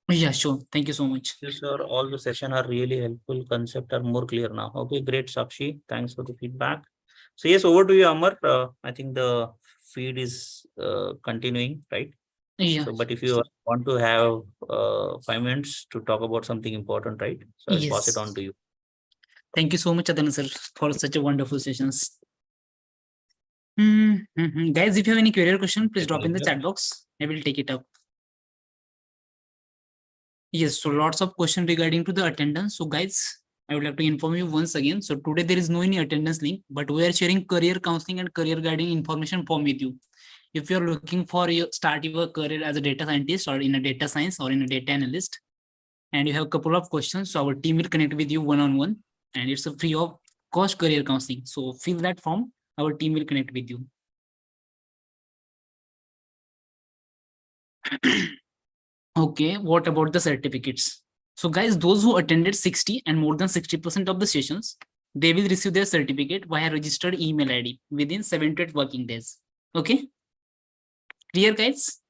Yeah, sure. Thank you so much. Yes, sir. All the session are really helpful. Concept are more clear now. Okay, great, Sakshi. Thanks for the feedback. So yes, over to you, Amar. I think the feed is continuing, right? Yeah. So, but if you want to have 5 minutes to talk about something important, right? So I'll pass it on to you. Thank you so much, Adana sir, for such a wonderful sessions. Guys, if you have any query or question, please drop in the chat box. I will take it up. Yes, so lots of questions regarding to the attendance. So guys, I would like to inform you once again. So today there is no any attendance link, but we are sharing career counseling and career guiding information form with you. If you're looking for start your career as a data scientist or in a data science or in a data analyst, and you have a couple of questions, so our team will connect with you one-on-one, and it's a free of cost career counseling. So fill that form, our team will connect with you. Okay, what about the certificates? So guys, those who attended 60 and more than 60% of the sessions, they will receive their certificate via registered email ID within 7 to 8 working days. Okay. Clear, guys?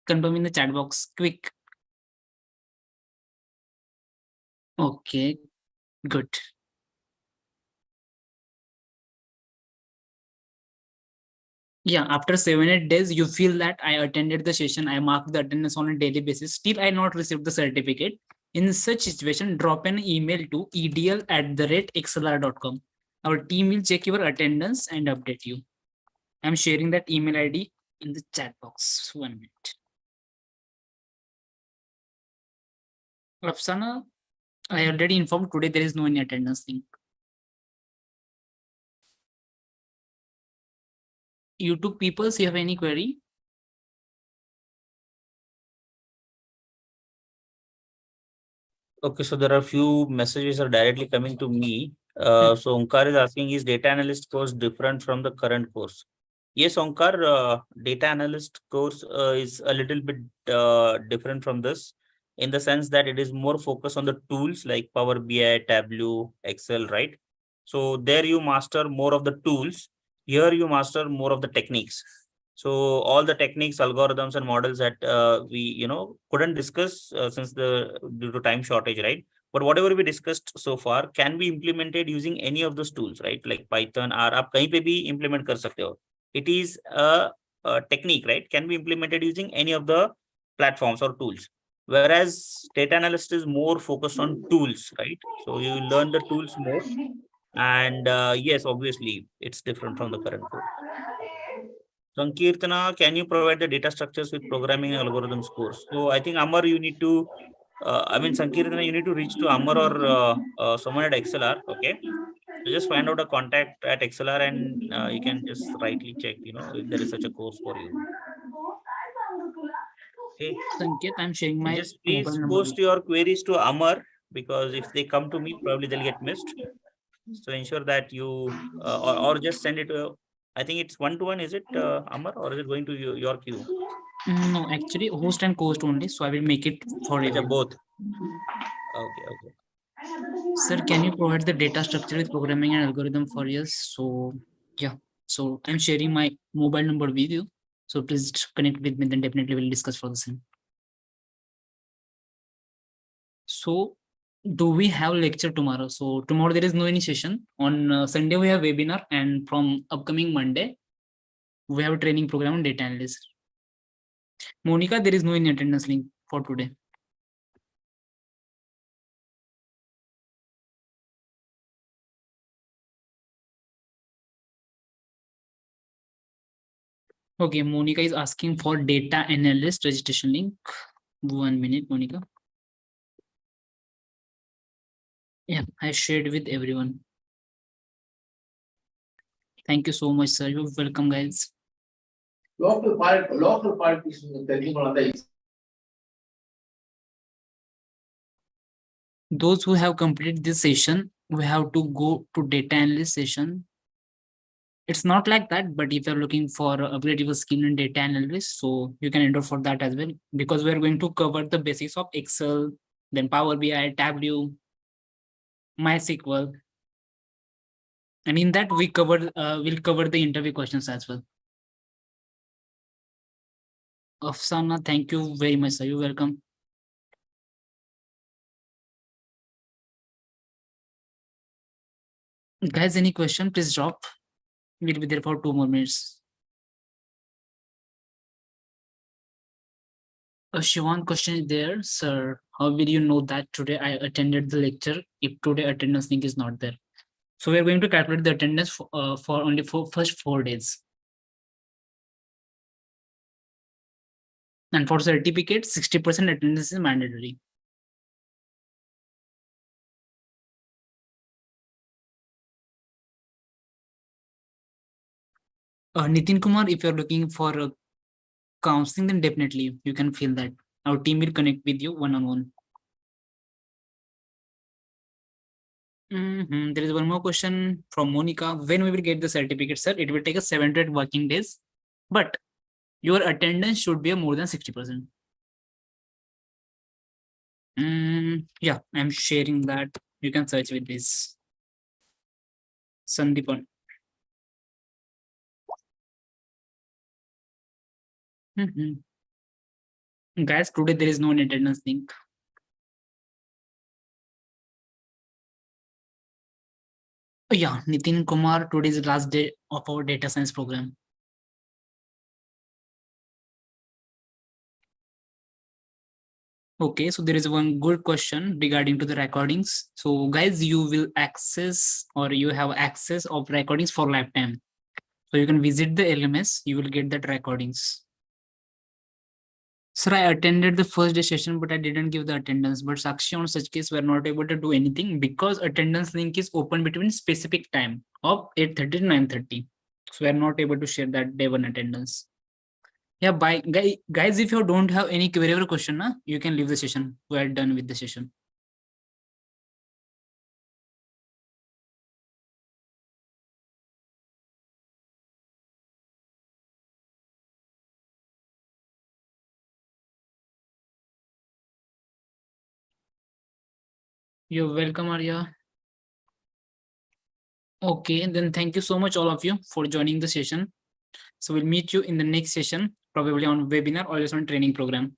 Confirm in the chat box, quick. Okay, good. Yeah, after 7-8 days, you feel that I attended the session, I marked the attendance on a daily basis, still I not received the certificate. In such situation, drop an email to edl@excelr.com. Our team will check your attendance and update you. I'm sharing that email ID in the chat box. 1 minute. Afsana, I already informed today there is no any attendance thing. YouTube people, you have any query? Okay, so there are few messages are directly coming to me. So Onkar is asking, is data analyst course different from the current course? Yes, Onkar, data analyst course is a little bit different from this in the sense that it is more focused on the tools like Power BI, Tableau, Excel, right? So there you master more of the tools. Here you master more of the techniques. So all the techniques, algorithms, and models that we couldn't discuss since the due to time shortage, right? But whatever we discussed so far can be implemented using any of those tools, right? Like Python, R, आप कहीं पे भी implement कर सकते हो. It is a technique, right? Can be implemented using any of the platforms or tools. Whereas data analyst is more focused on tools, right? So you learn the tools more. And yes, obviously, it's different from the current course. Sankirtana, can you provide the data structures with programming and algorithms course? So I think Amar, you need to, Sankirtana, you need to reach to Amar or someone at ExcelR. Okay. So just find out a contact at ExcelR and you can just rightly check, if there is such a course for you. Okay. Sanket, I'm sharing And my just mobile please number. post your queries to Amar because if they come to me, probably they'll get missed. So ensure that you or just send it to. I think it's one-to-one. Is it Amar or is it going to your queue? No, actually, host and host only. So I will make it for Acha, everyone. both. Okay, okay. Sir, can you provide the data structure with programming and algorithm for us? So yeah, so I'm sharing my mobile number with you. So please connect with me, then definitely we'll discuss for the same. So do we have lecture tomorrow? So tomorrow there is no any session. On Sunday we have webinar, and from upcoming Monday we have a training program on data analysis. Monica, there is no any attendance link for today. Okay, Monica is asking for data analyst registration link. 1 minute, Monica. Yeah, I shared with everyone. Thank you so much, sir. You're welcome, guys. Local politicians. Those who have completed this session, we have to go to data analyst session. It's not like that, but if you're looking for upgrade your skill in data analyst, so you can enroll for that as well, because we're going to cover the basics of Excel, then Power BI, Tableau, MySQL. And in that we'll cover the interview questions as well. Afsana, thank you very much, sir. You're welcome. Guys, any question, please drop. We'll be there for 2 more minutes. Shivan question is there, sir. How will you know that today I attended the lecture if today attendance link is not there? So we are going to calculate the attendance for only for first 4 days. And for certificate, 60% attendance is mandatory. Nitin Kumar, if you're looking for counseling, then definitely you can feel that. Our team will connect with you one-on-one. There is one more question from Monica. When we will get the certificate, sir? It will take us 7 to 8 working days, but your attendance should be more than 60%. Yeah, I'm sharing that. You can search with this. Sandeepan. Guys, today there is no attendance link. Yeah, Nitin Kumar, today is the last day of our data science program. Okay, so there is one good question regarding to the recordings. So guys, you will access or you have access of recordings for lifetime. So you can visit the LMS, you will get that recordings. Sir, I attended the first day session, but I didn't give the attendance. But Sakshi, on such case, we are not able to do anything because attendance link is open between specific time of 8:30 to 9:30. So we are not able to share that day one attendance. Yeah, bye. Guys, if you don't have any query or question, you can leave the session. We are done with the session. You're welcome, Arya. Okay, then thank you so much, all of you, for joining the session. So we'll meet you in the next session, probably on webinar or just on training program.